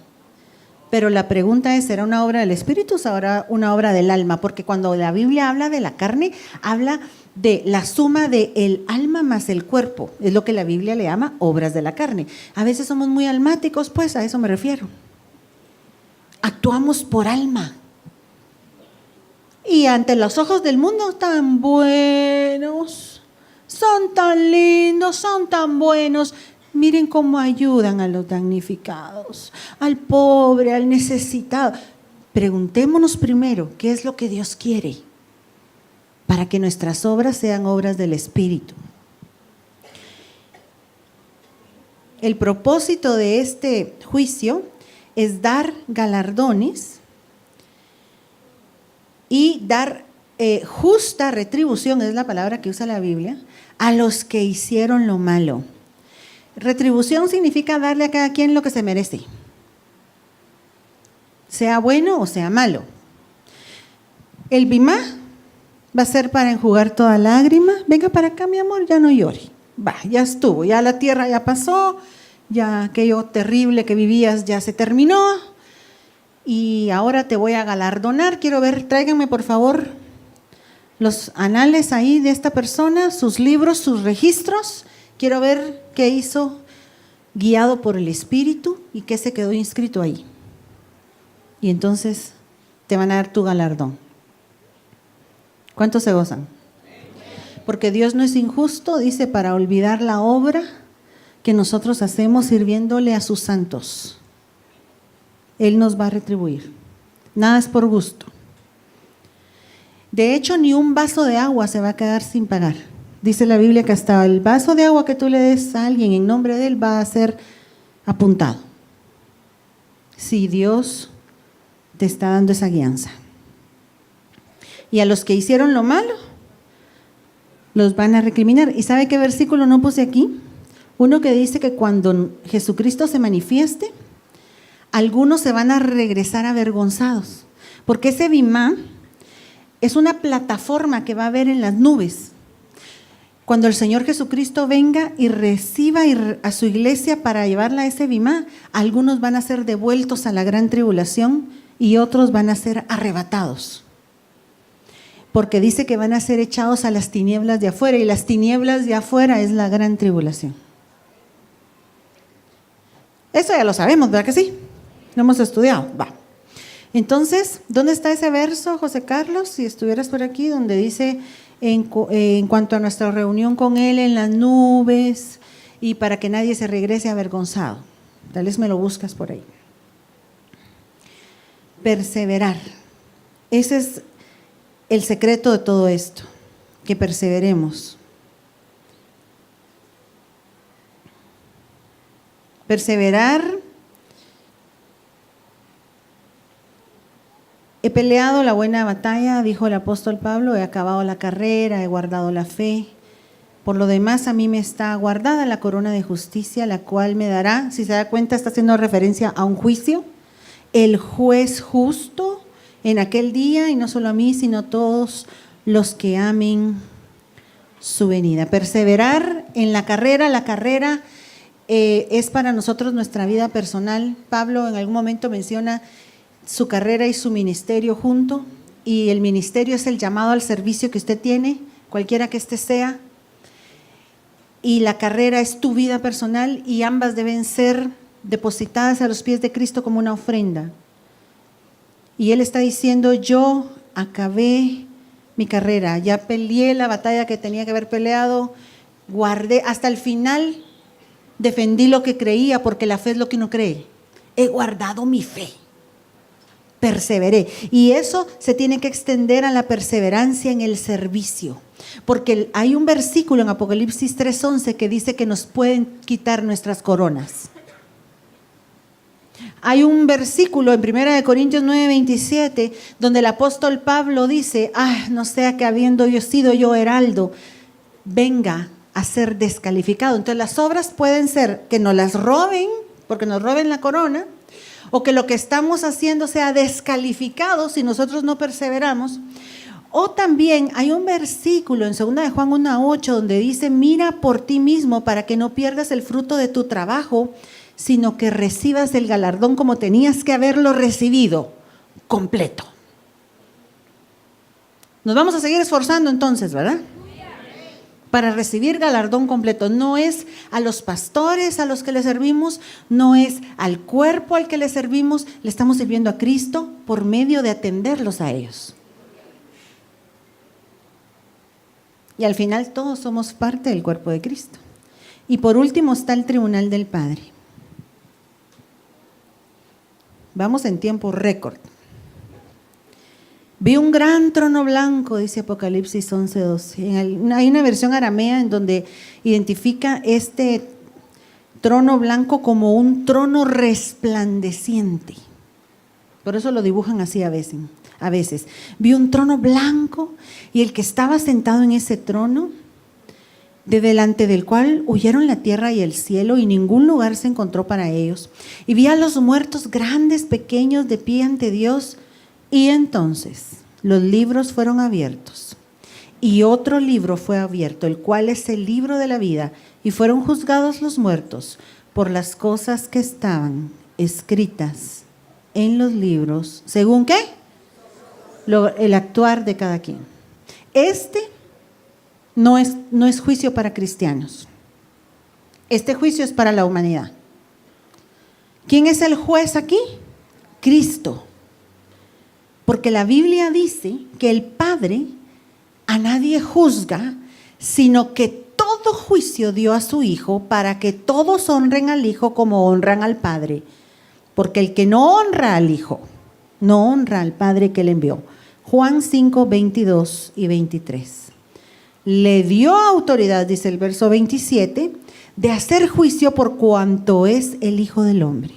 S3: Pero la pregunta es, ¿será una obra del Espíritu o será una obra del alma? Porque cuando la Biblia habla de la carne, habla de la suma del alma más el cuerpo. Es lo que la Biblia le llama obras de la carne. A veces somos muy almáticos, pues a eso me refiero. Actuamos por alma. Y ante los ojos del mundo tan buenos, son tan lindos, son tan buenos. Miren cómo ayudan a los damnificados, al pobre, al necesitado. Preguntémonos primero, ¿qué es lo que Dios quiere? Para que nuestras obras sean obras del Espíritu. El propósito de este juicio es dar galardones y dar justa retribución, es la palabra que usa la Biblia, a los que hicieron lo malo. Retribución significa darle a cada quien lo que se merece, sea bueno o sea malo. El bimá va a ser para enjugar toda lágrima. Venga para acá, mi amor, ya no llore. Va, ya estuvo, ya la tierra ya pasó, ya aquello terrible que vivías ya se terminó y ahora te voy a galardonar. Quiero ver, tráiganme por favor los anales ahí de esta persona, sus libros, sus registros. Quiero ver qué hizo guiado por el Espíritu y qué se quedó inscrito ahí. Y entonces te van a dar tu galardón. ¿Cuántos se gozan? Porque Dios no es injusto, dice, para olvidar la obra que nosotros hacemos sirviéndole a sus santos. Él nos va a retribuir. Nada es por gusto. De hecho, ni un vaso de agua se va a quedar sin pagar. Dice la Biblia que hasta el vaso de agua que tú le des a alguien en nombre de Él va a ser apuntado. Si Dios te está dando esa guianza. Y a los que hicieron lo malo, los van a recriminar. ¿Y sabe qué versículo no puse aquí? Uno que dice que cuando Jesucristo se manifieste, algunos se van a regresar avergonzados. Porque ese bimá es una plataforma que va a haber en las nubes. Cuando el Señor Jesucristo venga y reciba a su iglesia para llevarla a ese bimá, algunos van a ser devueltos a la gran tribulación y otros van a ser arrebatados. Porque dice que van a ser echados a las tinieblas de afuera, y las tinieblas de afuera es la gran tribulación. Eso ya lo sabemos, ¿verdad que sí? Lo hemos estudiado. Va. Entonces, ¿dónde está ese verso, José Carlos? Si estuvieras por aquí, donde dice en cuanto a nuestra reunión con Él en las nubes y para que nadie se regrese avergonzado. Tal vez me lo buscas por ahí. Perseverar. Ese es el secreto de todo esto, que perseveremos. Perseverar. He peleado la buena batalla, dijo el apóstol Pablo, he acabado la carrera, he guardado la fe. Por lo demás, a mí me está guardada la corona de justicia, la cual me dará, si se da cuenta, está haciendo referencia a un juicio, el juez justo en aquel día, y no solo a mí, sino a todos los que amen su venida. Perseverar en la carrera es para nosotros nuestra vida personal. Pablo en algún momento menciona su carrera y su ministerio junto, y el ministerio es el llamado al servicio que usted tiene, cualquiera que éste sea, y la carrera es tu vida personal, y ambas deben ser depositadas a los pies de Cristo como una ofrenda. Y Él está diciendo, yo acabé mi carrera, ya peleé la batalla que tenía que haber peleado, guardé hasta el final, defendí lo que creía, porque la fe es lo que uno cree. He guardado mi fe. Perseveré. Y eso se tiene que extender a la perseverancia en el servicio. Porque hay un versículo en Apocalipsis 3:11 que dice que nos pueden quitar nuestras coronas. Hay un versículo en 1 Corintios 9:27 donde el apóstol Pablo dice, no sea que habiendo sido yo heraldo, venga a ser descalificado. Entonces las obras pueden ser que nos las roben, porque nos roben la corona, o que lo que estamos haciendo sea descalificado si nosotros no perseveramos. O también hay un versículo en 2 de Juan 1:8 donde dice, mira por ti mismo para que no pierdas el fruto de tu trabajo, sino que recibas el galardón como tenías que haberlo recibido, completo. Nos vamos a seguir esforzando entonces, ¿verdad? Para recibir galardón completo. No es a los pastores a los que le servimos, no es al cuerpo al que le servimos, le estamos sirviendo a Cristo por medio de atenderlos a ellos. Y al final todos somos parte del cuerpo de Cristo. Y por último está el tribunal del Padre. Vamos en tiempo récord. Vi un gran trono blanco, dice Apocalipsis 11:12. Hay una versión aramea en donde identifica este trono blanco como un trono resplandeciente. Por eso lo dibujan así a veces. Vi un trono blanco y el que estaba sentado en ese trono, de delante del cual huyeron la tierra y el cielo, y ningún lugar se encontró para ellos. Y vi a los muertos grandes, pequeños, de pie ante Dios. Y entonces los libros fueron abiertos, y otro libro fue abierto, el cual es el libro de la vida, y fueron juzgados los muertos por las cosas que estaban escritas en los libros, ¿según qué? El actuar de cada quien. Este no es juicio para cristianos. Este juicio es para la humanidad. ¿Quién es el juez aquí? Cristo. Porque la Biblia dice que el Padre a nadie juzga, sino que todo juicio dio a su Hijo para que todos honren al Hijo como honran al Padre. porque el que no honra al Hijo, no honra al Padre que le envió. Juan 5, 22 y 23. Le dio autoridad, dice el verso 27, de hacer juicio por cuanto es el Hijo del Hombre.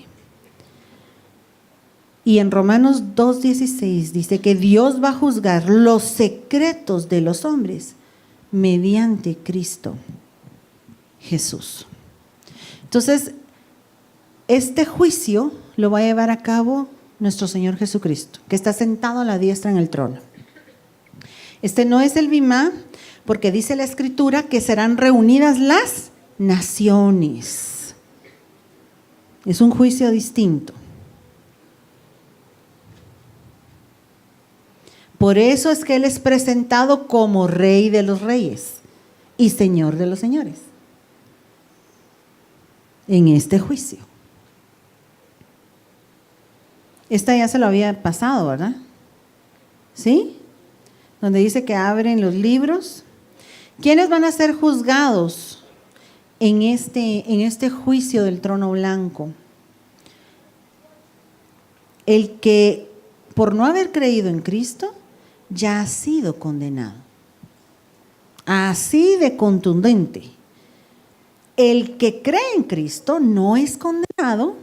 S3: Y en Romanos 2:16 dice que Dios va a juzgar los secretos de los hombres mediante Cristo Jesús. Entonces, este juicio lo va a llevar a cabo nuestro Señor Jesucristo, que está sentado a la diestra en el trono. Este no es el Bimá, porque dice la Escritura que serán reunidas las naciones. Es un juicio distinto. Por eso es que Él es presentado como Rey de los Reyes y Señor de los Señores en este juicio. Esta ya se lo había pasado, ¿verdad? ¿Sí? Donde dice que abren los libros. ¿Quiénes van a ser juzgados en este juicio del trono blanco? El que por no haber creído en Cristo ya ha sido condenado. Así de contundente. El que cree en Cristo no es condenado,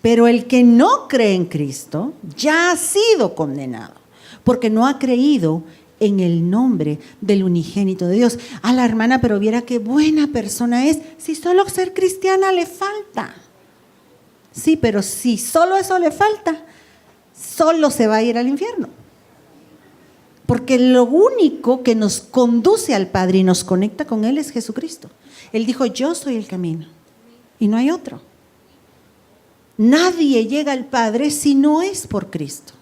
S3: pero el que no cree en Cristo ya ha sido condenado, porque no ha creído en el nombre del unigénito de Dios. A la hermana, pero viera qué buena persona es, si solo ser cristiana le falta. Sí, pero si solo eso le falta, solo se va a ir al infierno. Porque lo único que nos conduce al Padre y nos conecta con Él es Jesucristo. Él dijo, yo soy el camino y no hay otro. Nadie llega al Padre si no es por Cristo.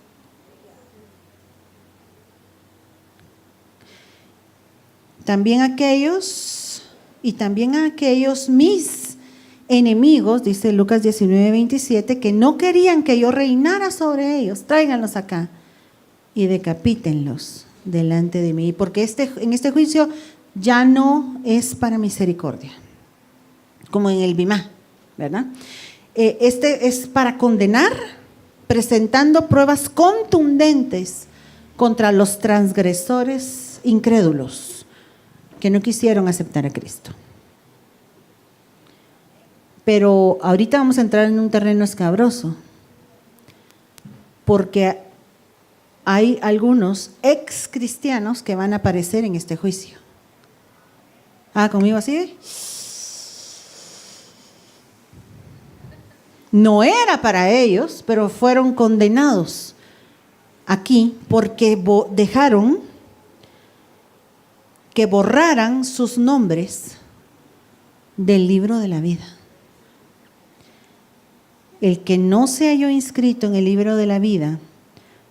S3: También aquellos mis enemigos, dice Lucas 19:27, que no querían que yo reinara sobre ellos, tráiganlos acá y decapítenlos delante de mí, porque en este juicio ya no es para misericordia, como en el Bimá, ¿verdad? Este es para condenar, presentando pruebas contundentes contra los transgresores incrédulos que no quisieron aceptar a Cristo. Pero ahorita vamos a entrar en un terreno escabroso, porque hay algunos ex cristianos que van a aparecer en este juicio. ¿Conmigo así? No era para ellos, pero fueron condenados aquí porque dejaron que borraran sus nombres del libro de la vida. El que no se halló inscrito en el libro de la vida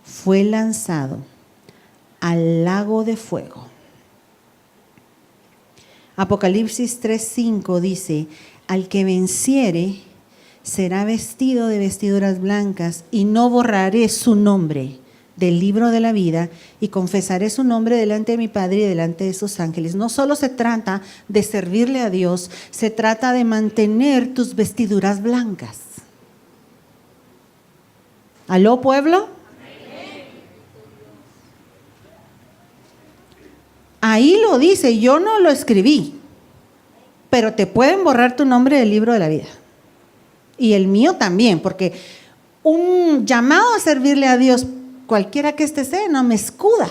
S3: fue lanzado al lago de fuego. Apocalipsis 3:5 dice, al que venciere será vestido de vestiduras blancas y no borraré su nombre del libro de la vida y confesaré su nombre delante de mi Padre y delante de sus ángeles. No solo se trata de servirle a Dios, se trata de mantener tus vestiduras blancas. ¿Aló, pueblo? Ahí lo dice, yo no lo escribí, pero te pueden borrar tu nombre del libro de la vida. Y el mío también, porque un llamado a servirle a Dios, cualquiera que este sea, no me escuda.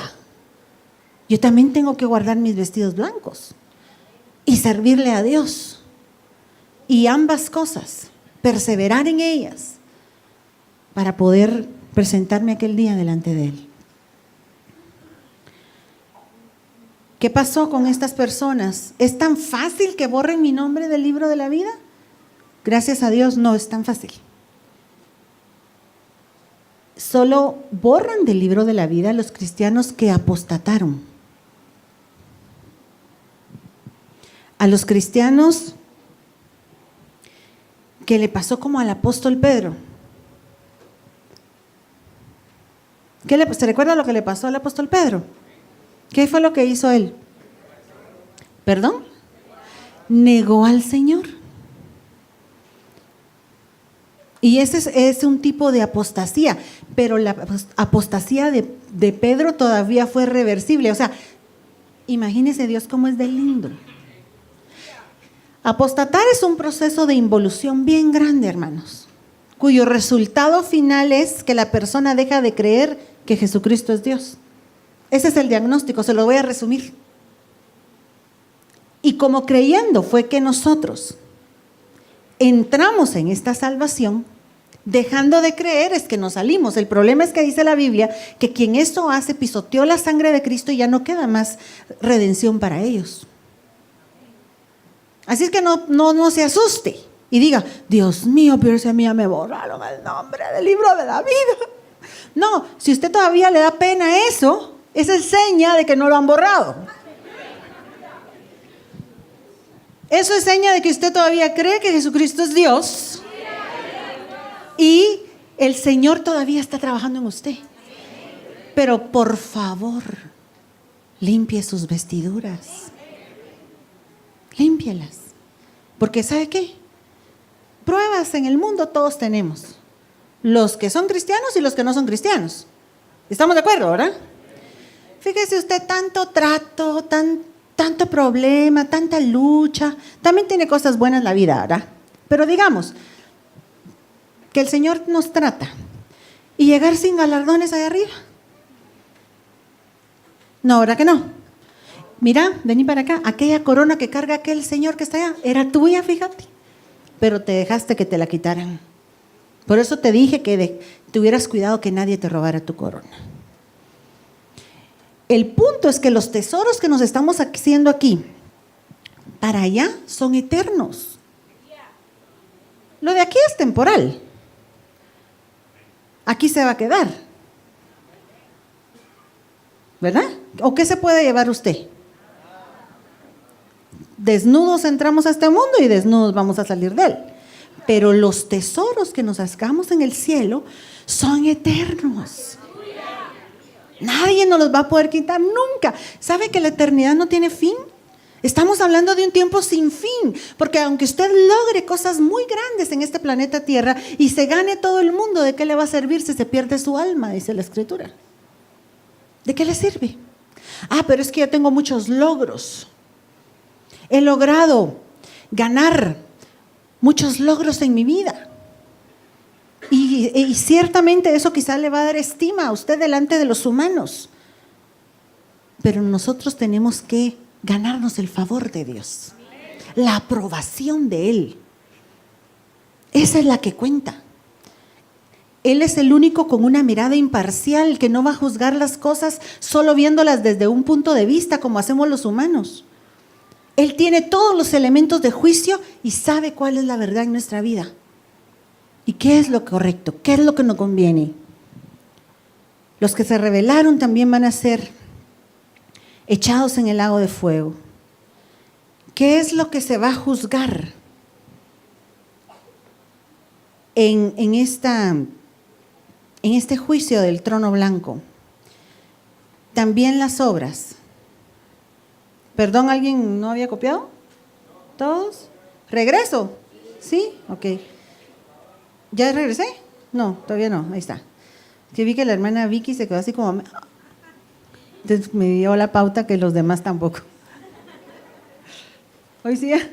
S3: Yo también tengo que guardar mis vestidos blancos y servirle a Dios. Y ambas cosas, perseverar en ellas para poder presentarme aquel día delante de Él. ¿Qué pasó con estas personas? ¿Es tan fácil que borren mi nombre del libro de la vida? Gracias a Dios no es tan fácil. Solo borran del libro de la vida a los cristianos que apostataron. A los cristianos que le pasó como al apóstol Pedro. ¿Se recuerda lo que le pasó al apóstol Pedro? ¿Qué fue lo que hizo él? ¿Perdón? Negó al Señor. Y ese es un tipo de apostasía, pero la apostasía de Pedro todavía fue reversible. O sea, imagínese Dios cómo es de lindo. Apostatar es un proceso de involución bien grande, hermanos, cuyo resultado final es que la persona deja de creer que Jesucristo es Dios. Ese es el diagnóstico, se lo voy a resumir. Y como creyendo fue que nosotros entramos en esta salvación, dejando de creer es que nos salimos. El problema es que dice la Biblia que quien esto hace pisoteó la sangre de Cristo y ya no queda más redención para ellos. Así es que no se asuste y diga, Dios mío, pero si a mí ya me borraron el nombre del libro de la vida. No, si usted todavía le da pena eso, esa es seña de que no lo han borrado. Eso es seña de que usted todavía cree que Jesucristo es Dios y el Señor todavía está trabajando en usted. Pero por favor, limpie sus vestiduras. Límpielas. Porque ¿sabe qué? Pruebas en el mundo todos tenemos. Los que son cristianos y los que no son cristianos. ¿Estamos de acuerdo, verdad? Fíjese usted, tanto trato, tanto problema, tanta lucha. También tiene cosas buenas la vida, ¿verdad? Pero digamos que el Señor nos trata y llegar sin galardones allá arriba. No, ¿verdad que no? Mira, vení para acá, aquella corona que carga aquel señor que está allá, era tuya, fíjate, pero te dejaste que te la quitaran. Por eso te dije que tuvieras cuidado que nadie te robara tu corona. El punto es que los tesoros que nos estamos haciendo aquí, para allá, son eternos. Lo de aquí es temporal. Aquí se va a quedar. ¿Verdad? ¿O qué se puede llevar usted? Desnudos entramos a este mundo y desnudos vamos a salir de él. Pero los tesoros que nos sacamos en el cielo son eternos. Nadie nos los va a poder quitar nunca. ¿Sabe que la eternidad no tiene fin? Estamos hablando de un tiempo sin fin, porque aunque usted logre cosas muy grandes en este planeta Tierra y se gane todo el mundo, ¿de qué le va a servir si se pierde su alma? Dice la Escritura. ¿De qué le sirve? Ah, pero es que yo tengo muchos logros. He logrado ganar muchos logros en mi vida. Y ciertamente eso quizá le va a dar estima a usted delante de los humanos. Pero nosotros tenemos que ganarnos el favor de Dios, la aprobación de Él. Esa es la que cuenta. Él es el único con una mirada imparcial que no va a juzgar las cosas solo viéndolas desde un punto de vista como hacemos los humanos. Él tiene todos los elementos de juicio y sabe cuál es la verdad en nuestra vida. ¿Y qué es lo correcto? ¿Qué es lo que nos conviene? Los que se rebelaron también van a ser echados en el lago de fuego. ¿Qué es lo que se va a juzgar en este juicio del trono blanco? También las obras. ¿Perdón, alguien no había copiado? ¿Todos? ¿Regreso? ¿Sí? Ok. ¿Ya regresé? No, todavía no, ahí está. Que vi que la hermana Vicky se quedó así como... Entonces me dio la pauta que los demás tampoco. ¿Hoy sí ya?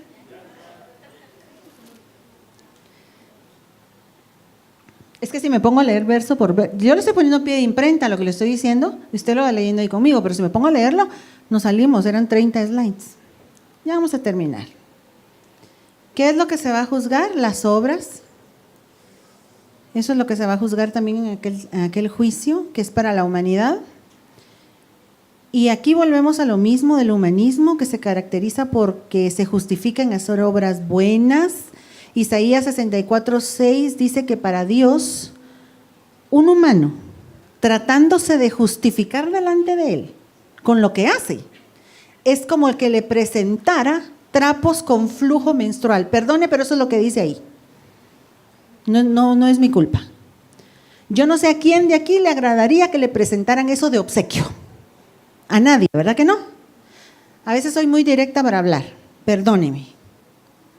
S3: Es que si me pongo a leer verso por verso, yo le estoy poniendo pie de imprenta a lo que le estoy diciendo, y usted lo va leyendo ahí conmigo, pero si me pongo a leerlo, nos salimos, eran 30 slides. Ya vamos a terminar. ¿Qué es lo que se va a juzgar? Las obras. Eso es lo que se va a juzgar también en aquel juicio, que es para la humanidad. Y aquí volvemos a lo mismo del humanismo, que se caracteriza porque se justifica en hacer obras buenas. Isaías 64:6 dice que para Dios, un humano, tratándose de justificar delante de Él con lo que hace, es como el que le presentara trapos con flujo menstrual. Perdone, pero eso es lo que dice ahí. No es mi culpa. Yo no sé a quién de aquí le agradaría que le presentaran eso de obsequio. A nadie, ¿verdad que no? A veces soy muy directa para hablar, perdóneme,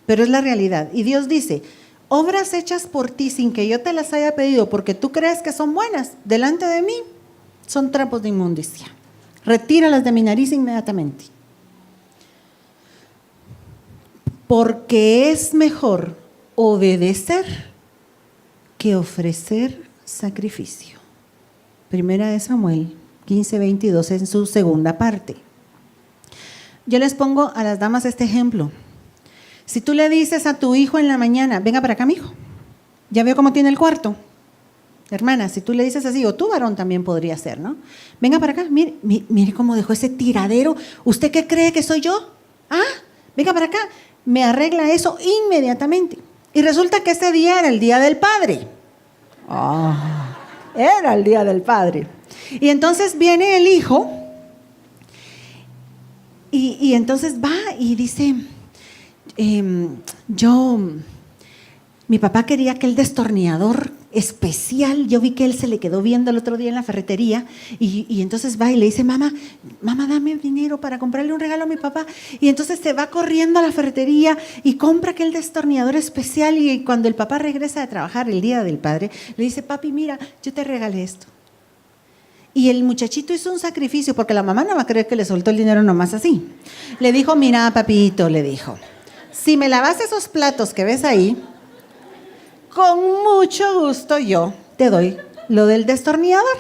S3: pero es la realidad. Y Dios dice, obras hechas por ti sin que yo te las haya pedido, porque tú crees que son buenas, delante de mí, son trapos de inmundicia. Retíralas de mi nariz inmediatamente. Porque es mejor obedecer que ofrecer sacrificio. Primera de Samuel 15:22 en su segunda parte. Yo les pongo a las damas este ejemplo. Si tú le dices a tu hijo en la mañana, venga para acá, mijo, ya veo cómo tiene el cuarto. Hermana, si tú le dices así, o tu varón también podría ser, ¿no? Venga para acá, mire cómo dejó ese tiradero. ¿Usted qué cree que soy yo? Ah, venga para acá, me arregla eso inmediatamente. Y resulta que ese día era el día del padre. Era el día del padre. Y entonces viene el hijo y entonces va y dice, mi papá quería aquel destornillador especial. Yo vi que él se le quedó viendo el otro día en la ferretería y entonces va y le dice, mamá, dame dinero para comprarle un regalo a mi papá. Y entonces se va corriendo a la ferretería y compra aquel destornillador especial, y cuando el papá regresa de trabajar el día del padre, le dice, papi, mira, yo te regalé esto. Y el muchachito hizo un sacrificio, porque la mamá no va a creer que le soltó el dinero nomás así. Le dijo, mira, papito, le dijo, si me lavas esos platos que ves ahí, con mucho gusto yo te doy lo del destornillador.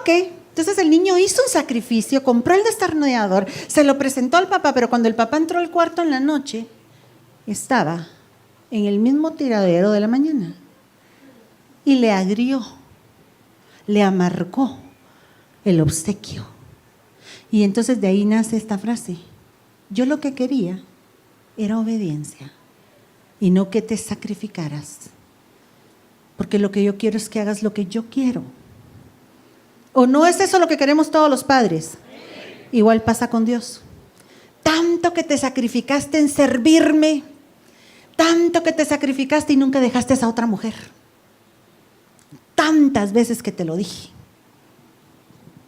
S3: Ok, entonces el niño hizo un sacrificio, compró el destornillador, se lo presentó al papá, pero cuando el papá entró al cuarto en la noche, estaba en el mismo tiradero de la mañana. Y le agrió, le amargó el obsequio. Y entonces de ahí nace esta frase: yo lo que quería era obediencia y no que te sacrificaras, porque lo que yo quiero es que hagas lo que yo quiero. ¿O no es eso lo que queremos todos los padres? Igual pasa con Dios. Tanto que te sacrificaste en servirme, tanto que te sacrificaste y nunca dejaste a esa otra mujer. Tantas veces que te lo dije.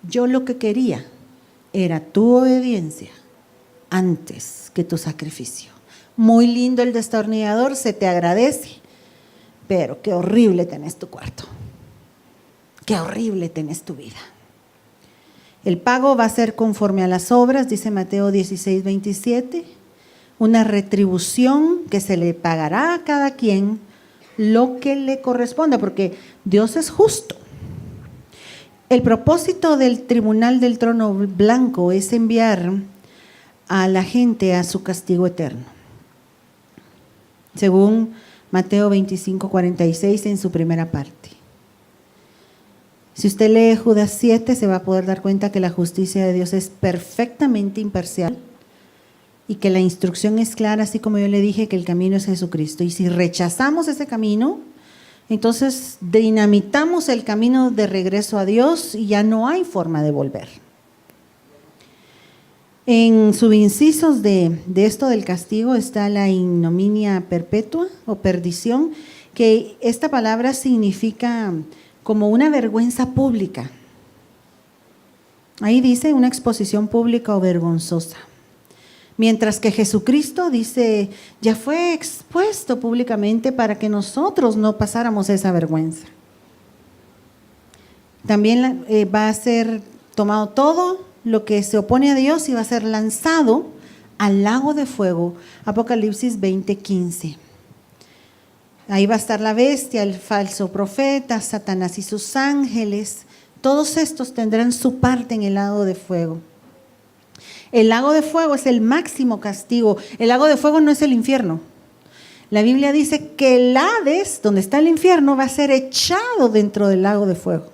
S3: Yo lo que quería era tu obediencia antes que tu sacrificio. Muy lindo el destornillador, se te agradece, pero qué horrible tenés tu cuarto. Qué horrible tenés tu vida. El pago va a ser conforme a las obras, dice Mateo 16:27, una retribución que se le pagará a cada quien lo que le corresponda, porque Dios es justo. El propósito del tribunal del trono blanco es enviar a la gente a su castigo eterno, según Mateo 25:46 en su primera parte. Si usted lee Judas 7, se va a poder dar cuenta que la justicia de Dios es perfectamente imparcial y que la instrucción es clara, así como yo le dije que el camino es Jesucristo. Y si rechazamos ese camino, entonces dinamitamos el camino de regreso a Dios y ya no hay forma de volver. En subincisos de esto del castigo está la ignominia perpetua o perdición, que esta palabra significa como una vergüenza pública. Ahí dice una exposición pública o vergonzosa. Mientras que Jesucristo dice, ya fue expuesto públicamente para que nosotros no pasáramos esa vergüenza. También va a ser tomado todo lo que se opone a Dios y va a ser lanzado al lago de fuego. Apocalipsis 20:15. Ahí va a estar la bestia, el falso profeta, Satanás y sus ángeles. Todos estos tendrán su parte en el lago de fuego. El lago de fuego es el máximo castigo. El lago de fuego no es el infierno. La Biblia dice que el Hades, donde está el infierno, va a ser echado dentro del lago de fuego.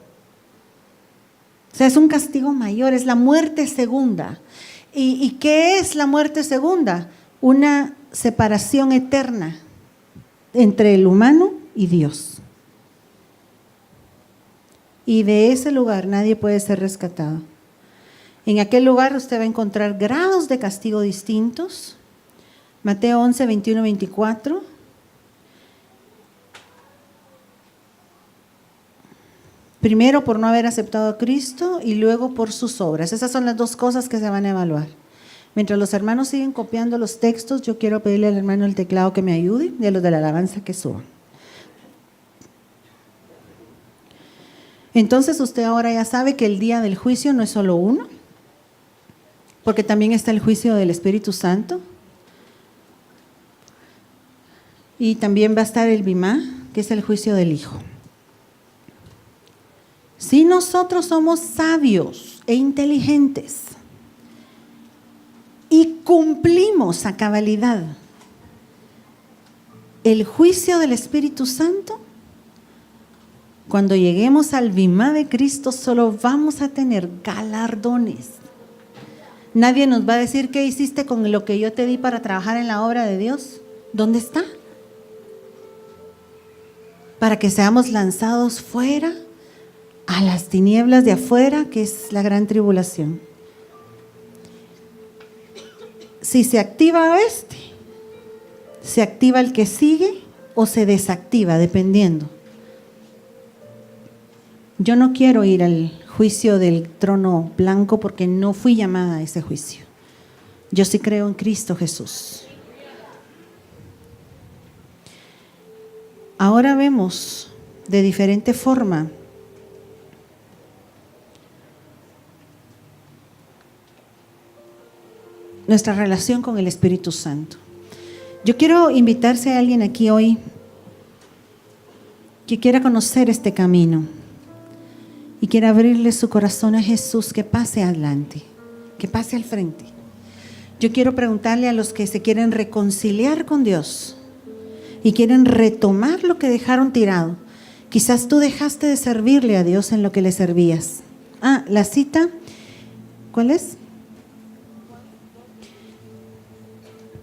S3: O sea, es un castigo mayor, es la muerte segunda. ¿Y qué es la muerte segunda? Una separación eterna entre el humano y Dios. Y de ese lugar nadie puede ser rescatado. En aquel lugar usted va a encontrar grados de castigo distintos. Mateo 11, 21, 24. Primero por no haber aceptado a Cristo y luego por sus obras. Esas son las dos cosas que se van a evaluar. Mientras los hermanos siguen copiando los textos, yo quiero pedirle al hermano del teclado que me ayude y a los de la alabanza que suban. Entonces usted ahora ya sabe que el día del juicio no es solo uno, porque también está el juicio del Espíritu Santo. Y también va a estar el Bimá, que es el juicio del Hijo. Si nosotros somos sabios e inteligentes y cumplimos a cabalidad el juicio del Espíritu Santo, cuando lleguemos al Bimá de Cristo solo vamos a tener galardones. Nadie nos va a decir qué hiciste con lo que yo te di para trabajar en la obra de Dios. ¿Dónde está? Para que seamos lanzados fuera a las tinieblas de afuera, que es la gran tribulación. Si se activa este, se activa el que sigue o se desactiva, dependiendo. Yo no quiero ir al juicio del trono blanco porque no fui llamada a ese juicio. Yo sí creo en Cristo Jesús. Ahora vemos de diferente forma nuestra relación con el Espíritu Santo. Yo quiero invitarse a alguien aquí hoy que quiera conocer este camino y quiera abrirle su corazón a Jesús, que pase adelante, que pase al frente. Yo quiero preguntarle a los que se quieren reconciliar con Dios y quieren retomar lo que dejaron tirado. Quizás tú dejaste de servirle a Dios en lo que le servías. La cita, ¿cuál es?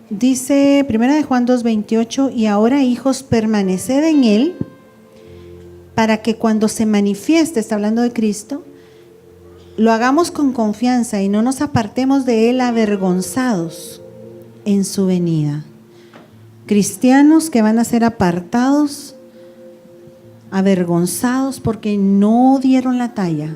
S3: Dice 1 Juan 2:28, y ahora, hijos, permaneced en Él, para que cuando se manifieste, está hablando de Cristo, lo hagamos con confianza y no nos apartemos de Él avergonzados en su venida. Cristianos que van a ser apartados, avergonzados porque no dieron la talla.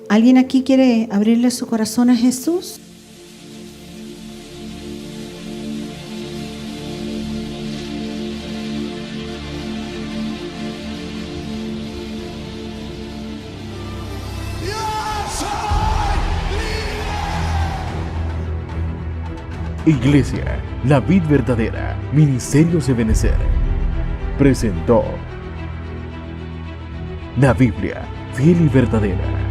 S3: ¿Alguien aquí quiere abrirle su corazón a Jesús?
S1: Iglesia, la vid verdadera, Ministerios Ebenecer, presentó la Biblia fiel y verdadera.